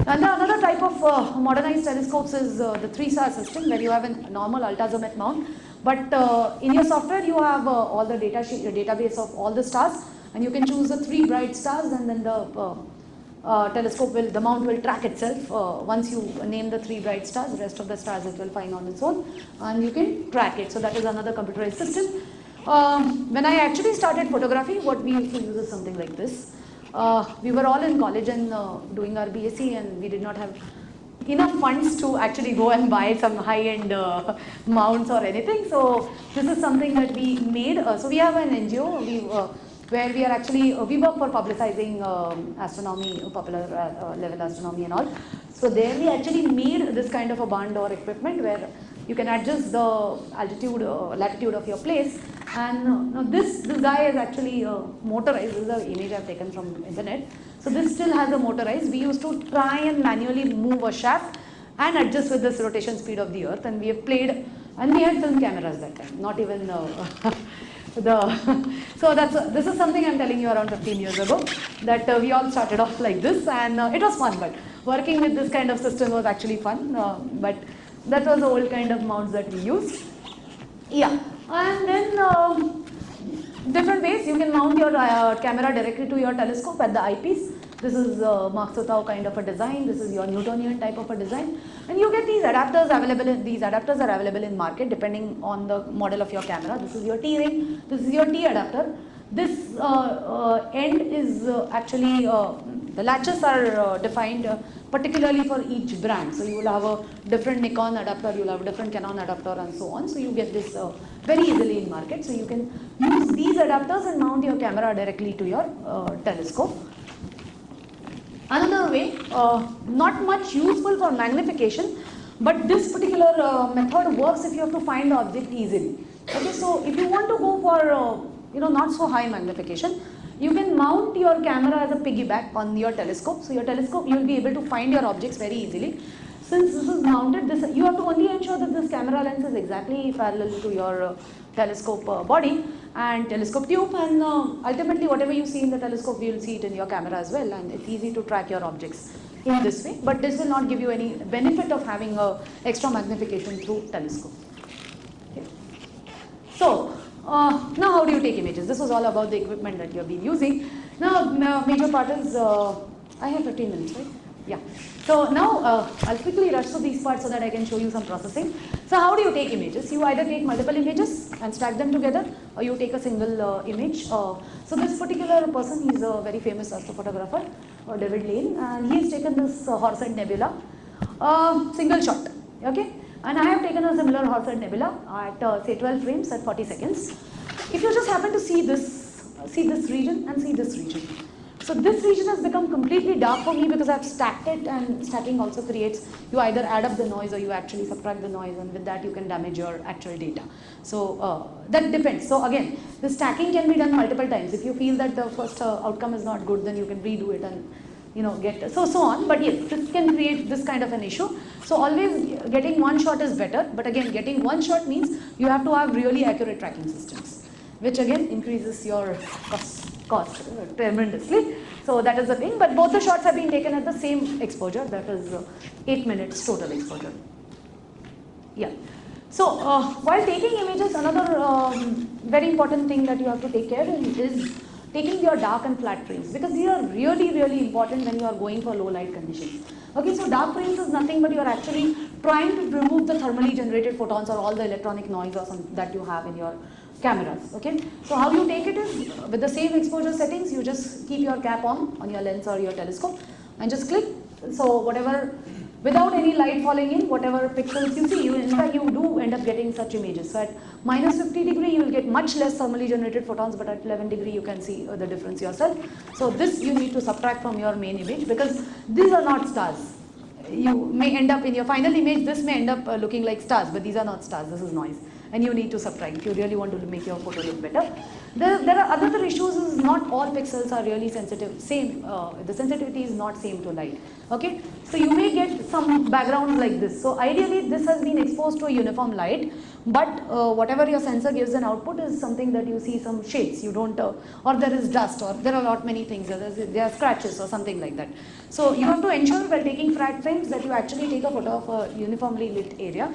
And another type of modernized telescopes is the 3-star system, where you have a normal ultrazoom mount, but in your software you have all the database of all the stars, and you can choose the 3 bright stars, and then the the mount will track itself. Once you name the 3 bright stars, the rest of the stars it will find on its own, and you can track it. So that is another computerized system. When I actually started photography, what we used to use is something like this. We were all in college and doing our BSc, and we did not have enough funds to actually go and buy some high-end mounts or anything. So this is something that we made. So we have an NGO where we are actually, we work for publicizing astronomy, popular level astronomy and all. So there we actually made this kind of a barn door equipment where you can adjust the altitude, latitude of your place. And this guy is actually motorized. This is an image I've taken from internet. So this still has a motorized. We used to try and manually move a shaft and adjust with this rotation speed of the earth. And we have played, and we had film cameras that time, not even so this is something I'm telling you around 15 years ago, that we all started off like this, and it was fun, but working with this kind of system was actually fun, but that was the old kind of mounts that we used. Yeah, and then different ways you can mount your camera directly to your telescope at the eyepiece. This is Mark-Sotau kind of a design. This is your Newtonian type of a design, and you get these adapters available. These adapters are available in market depending on the model of your camera. This is your T ring. This is your T adapter. This end is actually the latches are defined particularly for each brand. So you will have a different Nikon adapter, you will have a different Canon adapter, and so on. So you get this very easily in market. So you can use these adapters and mount your camera directly to your telescope. Another way, not much useful for magnification, but this particular method works if you have to find the object easily. Okay, so if you want to go for not so high magnification, you can mount your camera as a piggyback on your telescope. So your telescope, you will be able to find your objects very easily. Since this is mounted, you have to only ensure that this camera lens is exactly parallel to your telescope body and telescope tube, and ultimately whatever you see in the telescope, you will see it in your camera as well, and it's easy to track your objects in this way. But this will not give you any benefit of having extra magnification through telescope. Okay. So now how do you take images? This was all about the equipment that you have been using. Now major part is, I have 15 minutes, right? Yeah. So now I'll quickly rush through these parts so that I can show you some processing. So how do you take images? You either take multiple images and stack them together, or you take a single image. So this particular person, he's a very famous astrophotographer, David Lane, and he's taken this Horsehead Nebula, single shot. Okay, and I have taken a similar Horsehead Nebula at say 12 frames at 40 seconds. If you just happen to see this region and see this region. So this region has become completely dark for me because I've stacked it, and stacking also creates, you either add up the noise or you actually subtract the noise, and with that you can damage your actual data. So that depends. So again, the stacking can be done multiple times. If you feel that the first outcome is not good, then you can redo it and get so on. But yes, this can create this kind of an issue. So always getting one shot is better, but again, getting one shot means you have to have really accurate tracking systems, which again increases your cost tremendously. So that is the thing. But both the shots have been taken at the same exposure, that is 8 minutes total exposure. Yeah. So while taking images, another very important thing that you have to take care of is taking your dark and flat frames, because these are really, really important when you are going for low light conditions. Okay, so dark frames is nothing but you are actually trying to remove the thermally generated photons or all the electronic noise or that you have in your cameras. Okay, so how you take it is with the same exposure settings, you just keep your cap on your lens or your telescope and just click. So whatever, without any light falling in, whatever pixels you see, in fact you do end up getting such images. So at minus 50 degree you will get much less thermally generated photons, but at 11 degree you can see the difference yourself. So this you need to subtract from your main image, because these are not stars. You may end up in your final image, this may end up looking like stars, but these are not stars, this is noise. And you need to subtract if you really want to make your photo look better. There are other issues, is not all pixels are really sensitive. The sensitivity is not same to light. Okay, so you may get some backgrounds like this. So ideally this has been exposed to a uniform light, but whatever your sensor gives an output is something that you see some shades. You don't, or there is dust, or there are not many things. There are scratches or something like that. So you have to ensure while taking flat frames that you actually take a photo of a uniformly lit area.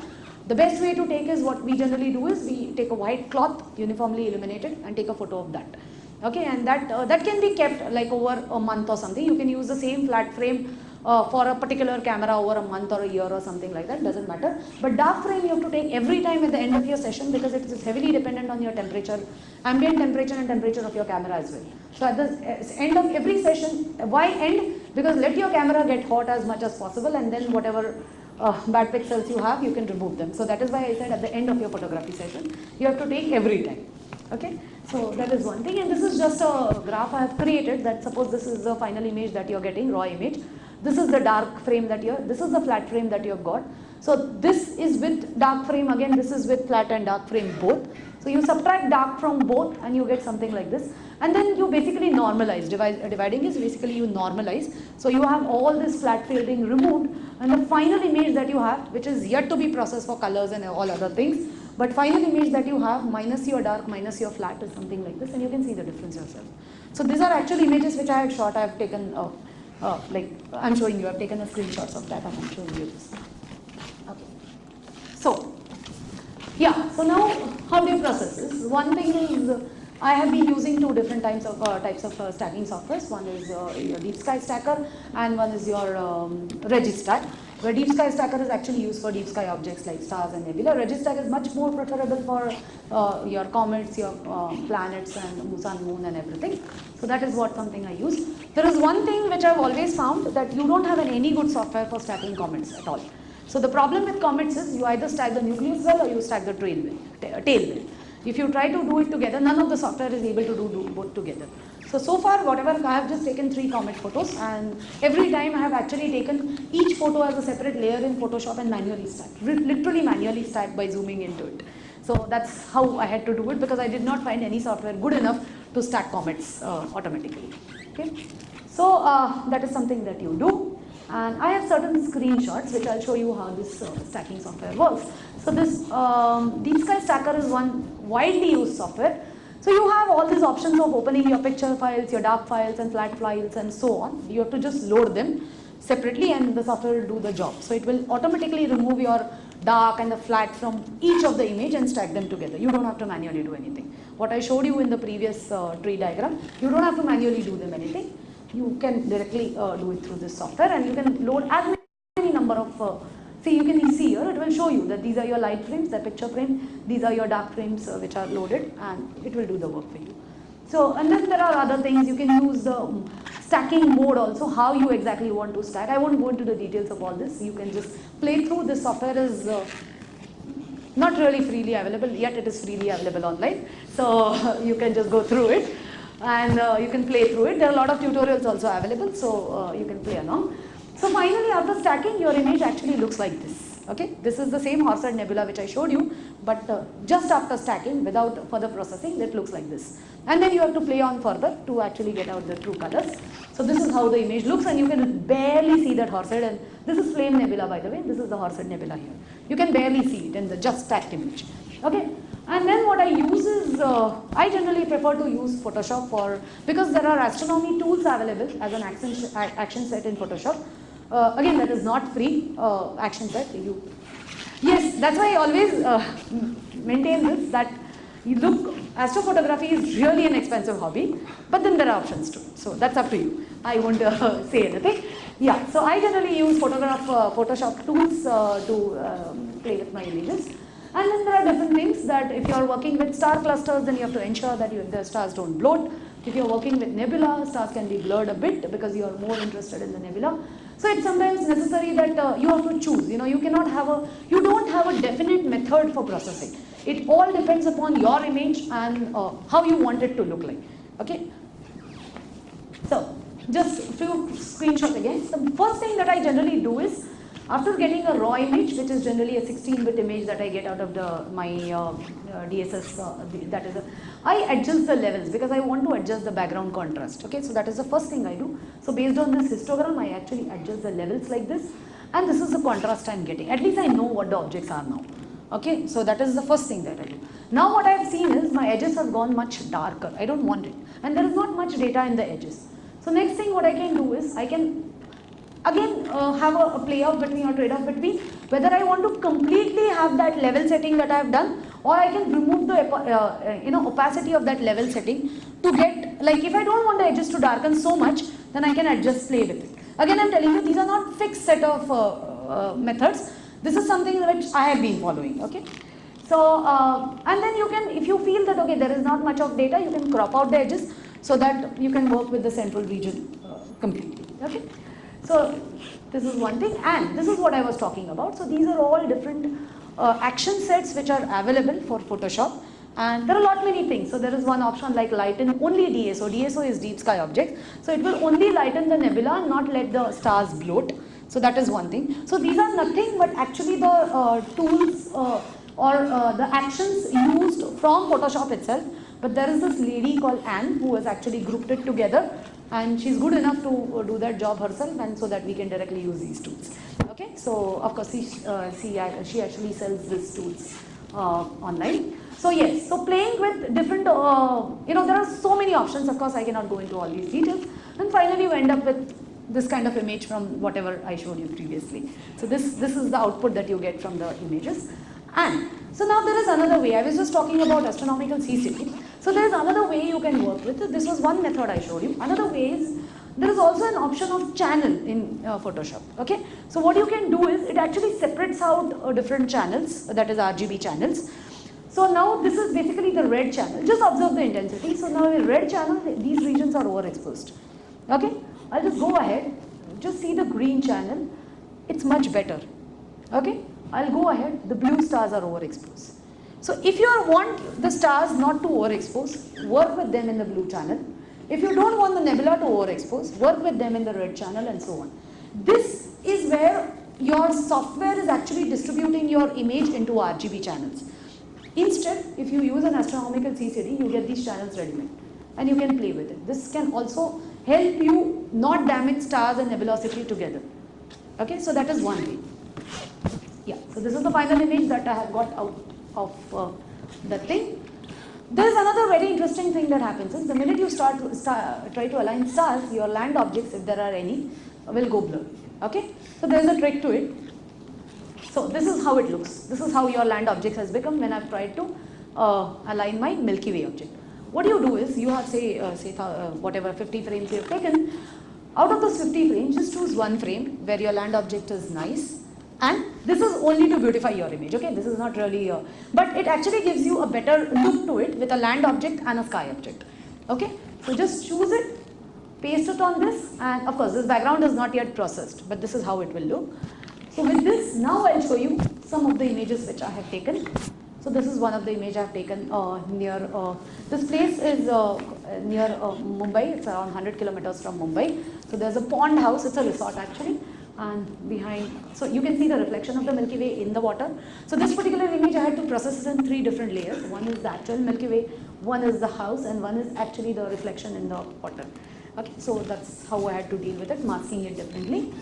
The best way to take is, what we generally do is we take a white cloth, uniformly illuminated, and take a photo of that. Okay, and that can be kept like over a month or something. You can use the same flat frame for a particular camera over a month or a year or something like that, doesn't matter. But dark frame you have to take every time at the end of your session, because it is heavily dependent on your temperature, ambient temperature and temperature of your camera as well. So at the end of every session, why end? Because let your camera get hot as much as possible, and then whatever bad pixels you have, you can remove them. So that is why I said at the end of your photography session, you have to take every time. Okay, so that is one thing, and this is just a graph I have created, that suppose this is the final image that you are getting, raw image. This is the dark frame this is the flat frame that you have got. So this is with dark frame, again this is with flat and dark frame both. So you subtract dark from both and you get something like this. And then you basically normalize, dividing is basically you normalize. So you have all this flat fielding removed, and the final image that you have, which is yet to be processed for colors and all other things, but final image that you have minus your dark minus your flat is something like this, and you can see the difference yourself. So these are actually images which I had shot. I have taken, like I'm showing you, I have taken a screenshots of that and I'm showing you this. Okay. So, yeah, so now how do you process this? One thing is, I have been using two different types of stacking softwares. One is your Deep Sky Stacker, and one is your Registax. Where Deep Sky Stacker is actually used for deep sky objects like stars and nebula. Registax is much more preferable for your comets, your planets and sun, moon and everything. So that is something I use. There is one thing which I've always found, that you don't have any good software for stacking comets at all. So the problem with comets is you either stack the nucleus well or you stack the tail well. If you try to do it together, none of the software is able to do both together. So far, whatever, I have just taken 3 comet photos, and every time I have actually taken each photo as a separate layer in Photoshop and manually stacked, literally manually stacked by zooming into it. So that's how I had to do it, because I did not find any software good enough to stack comets automatically. Okay, so that is something that you do. And I have certain screenshots which I'll show you how this stacking software works. So this Deep Sky Stacker is one widely used software. So you have all these options of opening your picture files, your dark files and flat files and so on. You have to just load them separately and the software will do the job. So it will automatically remove your dark and the flat from each of the image and stack them together. You don't have to manually do anything. What I showed you in the previous tree diagram, you don't have to manually do them anything. You can directly do it through this software, and you can load as many number of, see, you can see here, it will show you that these are your light frames, the picture frame, these are your dark frames which are loaded, and it will do the work for you. So, and then there are other things. You can use the stacking mode also, how you exactly want to stack. I won't go into the details of all this. You can just play through. This software is not really freely available, yet it is freely available online. So you can just go through it. and you can play through it. There are a lot of tutorials also available, so you can play along. So finally, after stacking, your image actually looks like this. Okay, this is the same Horsehead Nebula which I showed you, but just after stacking, without further processing, it looks like this. And then you have to play on further to actually get out the true colors. So this is how the image looks, and you can barely see that Horsehead. And this is Flame Nebula, by the way. This is the Horsehead Nebula here. You can barely see it in the just stacked image. Okay. And then what I use is, I generally prefer to use Photoshop because there are astronomy tools available as an action set in Photoshop. Again, that is not free action set. Yes, that's why I always maintain this, that astrophotography is really an expensive hobby, but then there are options too. So that's up to you. I won't say anything. Yeah, so I generally use Photoshop tools to play with my images. And then there are different things that if you are working with star clusters, then you have to ensure that the stars don't bloat. If you are working with nebula, stars can be blurred a bit because you are more interested in the nebula. So it's sometimes necessary that you have to choose. You don't have a definite method for processing. It all depends upon your image and how you want it to look like. Okay. So just a few screenshots again. The first thing that I generally do is, after getting a raw image, which is generally a 16-bit image that I get out of my DSS, I adjust the levels because I want to adjust the background contrast. Okay, so that is the first thing I do. So based on this histogram, I actually adjust the levels like this, and this is the contrast I am getting. At least I know what the objects are now. Okay, so that is the first thing that I do. Now what I have seen is my edges have gone much darker. I don't want it, and there is not much data in the edges. So next thing what I can do is I can again have a play off between or trade off between whether I want to completely have that level setting that I have done, or I can remove the opacity of that level setting to get, like, if I don't want the edges to darken so much, then I can adjust, play with it. Again, I am telling you, these are not fixed set of methods. This is something which I have been following. Okay. So and then you can, if you feel that okay, there is not much of data, you can crop out the edges so that you can work with the central region completely. Okay. So this is one thing, and this is what I was talking about. So these are all different action sets which are available for Photoshop, and there are a lot many things. So there is one option like lighten only DSO. DSO is deep sky objects. So it will only lighten the nebula and not let the stars bloat. So that is one thing. So these are nothing but actually the tools or the actions used from Photoshop itself. But there is this lady called Anne who has actually grouped it together, and she's good enough to do that job herself, and so that we can directly use these tools. Okay, so of course she actually sells these tools online. So yes, so playing with different, there are so many options. Of course, I cannot go into all these details. And finally, you end up with this kind of image from whatever I showed you previously. So this is the output that you get from the images. And so now there is another way. I was just talking about astronomical CCD. So there is another way you can work with it. This was one method I showed you. Another way is, there is also an option of channel in Photoshop. Okay. So what you can do is, it actually separates out different channels, that is RGB channels. So now this is basically the red channel. Just observe the intensity. So now in red channel, these regions are overexposed. Okay. I'll just go ahead. Just see the green channel. It's much better. Okay. I'll go ahead. The blue stars are overexposed. So if you want the stars not to overexpose, work with them in the blue channel. If you don't want the nebula to overexpose, work with them in the red channel, and so on. This is where your software is actually distributing your image into RGB channels. Instead, if you use an astronomical CCD, you get these channels ready-made, and you can play with it. This can also help you not damage stars and nebulosity together. Okay, so that is one way. Yeah, so this is the final image that I have got out of the thing. There is another very interesting thing that happens is, the minute you try to align stars, your land objects, if there are any, will go blurry. Okay, so there is a trick to it. So this is how it looks. This is how your land object has become when I've tried to align my Milky Way object. What you do is, you have say whatever 50 frames you have taken. Out of those 50 frames, just choose one frame where your land object is nice. And this is only to beautify your image, okay? This is not really, but it actually gives you a better look to it with a land object and a sky object, okay? So just choose it, paste it on this, and of course this background is not yet processed, but this is how it will look. So with this, now I'll show you some of the images which I have taken. So this is one of the image I have taken near, this place is near Mumbai, it's around 100 kilometers from Mumbai. So there's a pond house, it's a resort actually, and behind, so you can see the reflection of the Milky Way in the water. So this particular image I had to process it in 3 different layers. One is the actual Milky Way, one is the house, and one is actually the reflection in the water. Okay, so that's how I had to deal with it, masking it differently.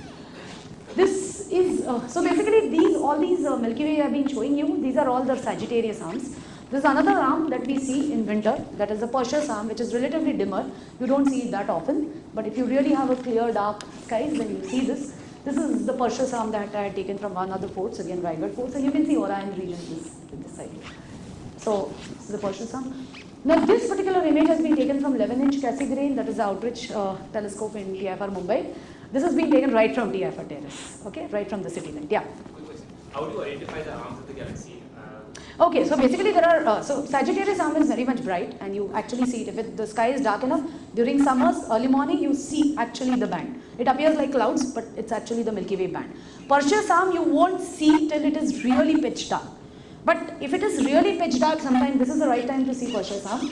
This is, so basically all these Milky Way I have been showing you, these are all the Sagittarius arms. This is another arm that we see in winter, that is the Perseus arm, which is relatively dimmer. You don't see it that often, but if you really have a clear dark skies, then you see this. This is the Perseus arm that I had taken from one of the forts, again Raigad fort, and you can see Orion region this side. So this is the Perseus arm. Now this particular image has been taken from 11-inch Cassegrain, that is the Outreach telescope in TIFR Mumbai. This has been taken right from TIFR terrace, okay, right from the city line. Yeah. Quick question. How do you identify the arms of the galaxy? Okay, so basically there are, so Sagittarius arm is very much bright and you actually see it. If the sky is dark enough, during summers, early morning, you see actually the band. It appears like clouds, but it's actually the Milky Way band. Perseus arm, you won't see till it is really pitch dark. But if it is really pitch dark, sometimes this is the right time to see Perseus arm.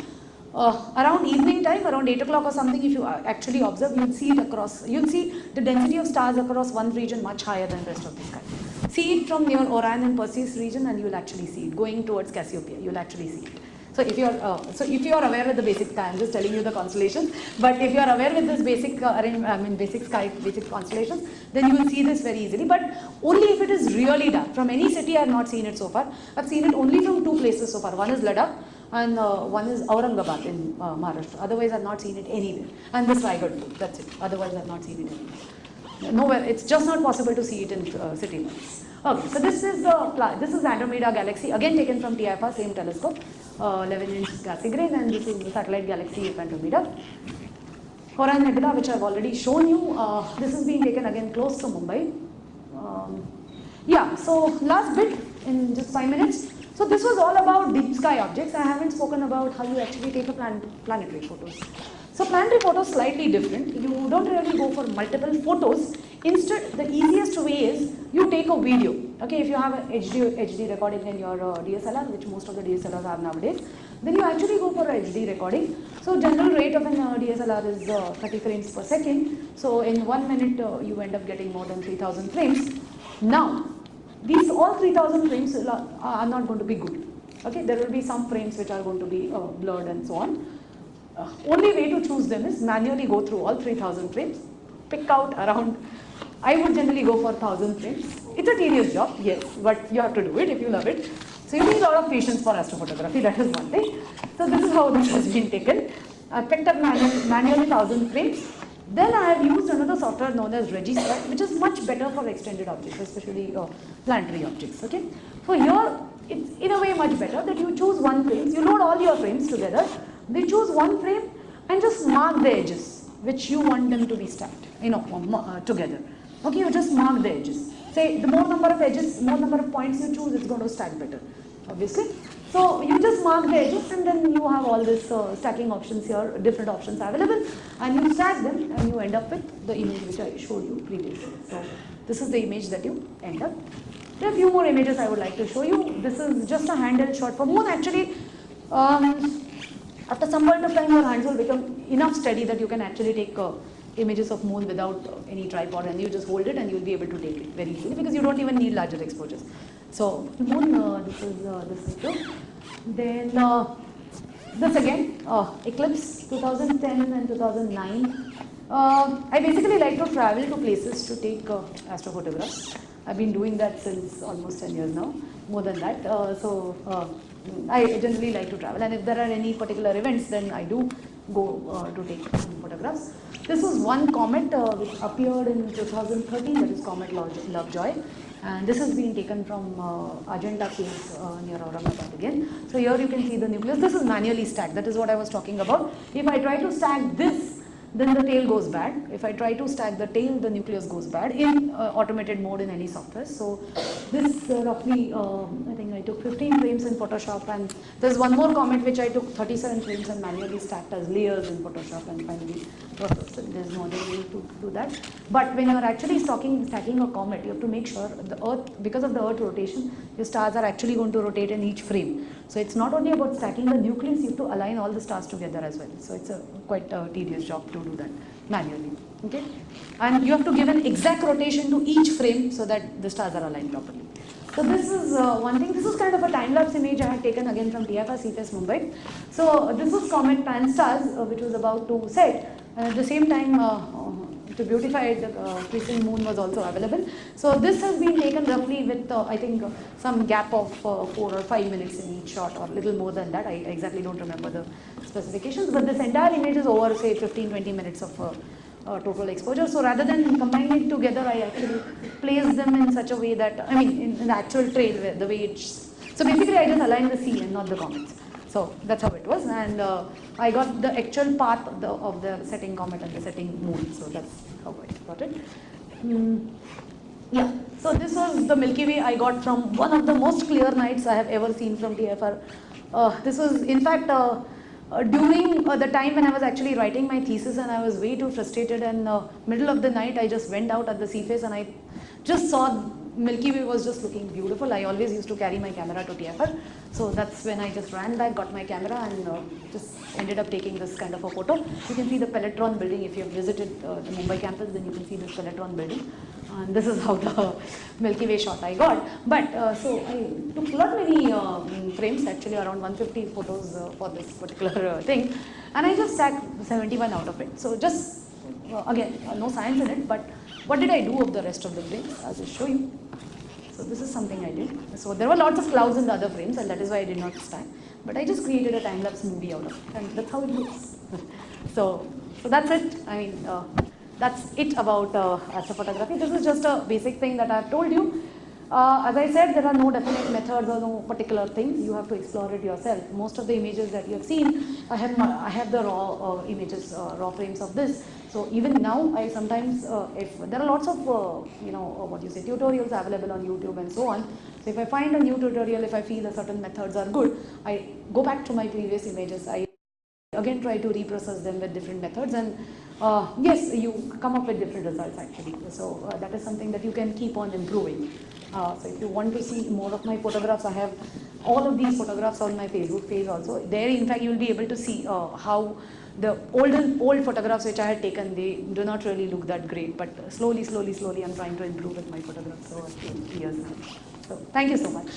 Around evening time, around 8 o'clock or something, if you actually observe, you'll see it across, you'll see the density of stars across one region much higher than the rest of the sky. See it from near Orion and Perseus region and you'll actually see it. Going towards Cassiopeia, you'll actually see it. So if you're aware with the basic sky, I'm just telling you the constellations, but if you're aware with this basic basic sky, basic constellations, then you will see this very easily, but only if it is really dark. From any city I have not seen it so far. I've seen it only from 2 places so far. One is Ladakh and one is Aurangabad in Maharashtra. Otherwise I've not seen it anywhere. And this Raigad fort, that's it. Otherwise I've not seen it anywhere. Nowhere, it's just not possible to see it in city limits. Okay, so this is Andromeda galaxy, again taken from TIFR, same telescope, 11-inch Cassegrain, and this is the satellite galaxy of Andromeda. Orion Nebula, which I've already shown you, this is being taken again close to Mumbai. Yeah, so last bit in just 5 minutes. So this was all about deep sky objects. I haven't spoken about how you actually take a planetary photos. So planetary photos slightly different. You don't really go for multiple photos. Instead, the easiest way is you take a video. Okay, if you have an HD recording in your DSLR, which most of the DSLRs have nowadays, then you actually go for a HD recording. So general rate of an DSLR is 30 frames per second. So in 1 minute, you end up getting more than 3000 frames. Now, these all 3000 frames are not going to be good. Okay, there will be some frames which are going to be blurred and so on. Only way to choose them is manually go through all 3000 frames, pick out around, I would generally go for 1000 frames. It's a tedious job, yes, but you have to do it if you love it. So you need a lot of patience for astrophotography, that is one thing. So this is how this has been taken. I picked up manually 1000 frames. Then I have used another software known as Registax, which is much better for extended objects, especially planetary objects. Okay. So here, it's in a way much better that you choose one frame, you load all your frames together, they choose one frame and just mark the edges, which you want them to be stacked, together. Okay, you just mark the edges. Say the more number of edges, more number of points you choose, it's going to stack better, obviously. So you just mark the edges and then you have all this stacking options here, different options available, and you stack them and you end up with the image which I showed you previously. So this is the image that you end up. There are a few more images I would like to show you. This is just a handheld shot for moon. Actually, after some point of time your hands will become enough steady that you can actually take images of moon without any tripod, and you just hold it and you'll be able to take it very easily because you don't even need larger exposures. So moon, this is too. Then this again, eclipse 2010 and 2009. I basically like to travel to places to take astrophotographs. I've been doing that since almost 10 years now, more than that. I generally like to travel, and if there are any particular events, then I do go to take photographs. This was one comet which appeared in 2013, that is Comet Lovejoy. And this has been taken from Ajanta Caves near Aurangabad again. So here you can see the nucleus. This is manually stacked. That is what I was talking about. If I try to stack this then the tail goes bad. If I try to stack the tail, the nucleus goes bad in automated mode in any software. So this roughly, I think I took 15 frames in Photoshop, and there's one more comet which I took 37 frames and manually stacked as layers in Photoshop, and finally there's no other way to do that. But when you're actually stacking a comet, you have to make sure the Earth, because of the Earth rotation, your stars are actually going to rotate in each frame. So it's not only about stacking the nucleus, you have to align all the stars together as well. So it's a quite tedious job to do that manually. Okay, and you have to give an exact rotation to each frame so that the stars are aligned properly. So this is one thing. This is kind of a time-lapse image I had taken again from TIFR CFS Mumbai. So this was comet Pan-STARRS, which was about to set. And at the same time, to beautify it, the crescent moon was also available. So this has been taken roughly with, I think, some gap of 4 or 5 minutes in each shot, or a little more than that. I exactly don't remember the specifications, but this entire image is over, say, 15-20 minutes of total exposure. So rather than combining it together, I actually placed them in such a way that, I mean, in the actual trail, the way it's, so basically I just aligned the sea and not the comets. So that's how it was, and I got the actual path of the setting comet and the setting moon. So that's how I got it. Yeah, so this was the Milky Way I got from one of the most clear nights I have ever seen from TIFR. This was, in fact, during the time when I was actually writing my thesis, and I was way too frustrated, and middle of the night I just went out at the sea face and I just saw Milky Way was just looking beautiful. I always used to carry my camera to TIFR, so that's when I just ran back, got my camera, and just ended up taking this kind of a photo. You can see the Pelletron building. If you have visited the Mumbai campus, then you can see this Pelletron building. And this is how the Milky Way shot I got. But so I took lot many frames, actually around 150 photos for this particular thing, and I just stacked 71 out of it. So just again, no science in it, but what did I do of the rest of the frames? I'll just show you. So this is something I did. So there were lots of clouds in the other frames, and that is why I did not stack. But I just created a time-lapse movie out of it, and that's how it looks. So that's it. I mean, that's it about astrophotography. This is just a basic thing that I've told you. As I said, there are no definite methods or no particular things. You have to explore it yourself. Most of the images that you have seen, I have the raw images, raw frames of this. So even now, I sometimes, if there are lots of, tutorials available on YouTube and so on. So if I find a new tutorial, if I feel that certain methods are good, I go back to my previous images. I again try to reprocess them with different methods, and yes, you come up with different results actually. So that is something that you can keep on improving. So if you want to see more of my photographs, I have all of these photographs on my Facebook page also. There, in fact, you will be able to see how the old photographs which I had taken, they do not really look that great, but slowly I'm trying to improve with my photographs over years now. So thank you so much.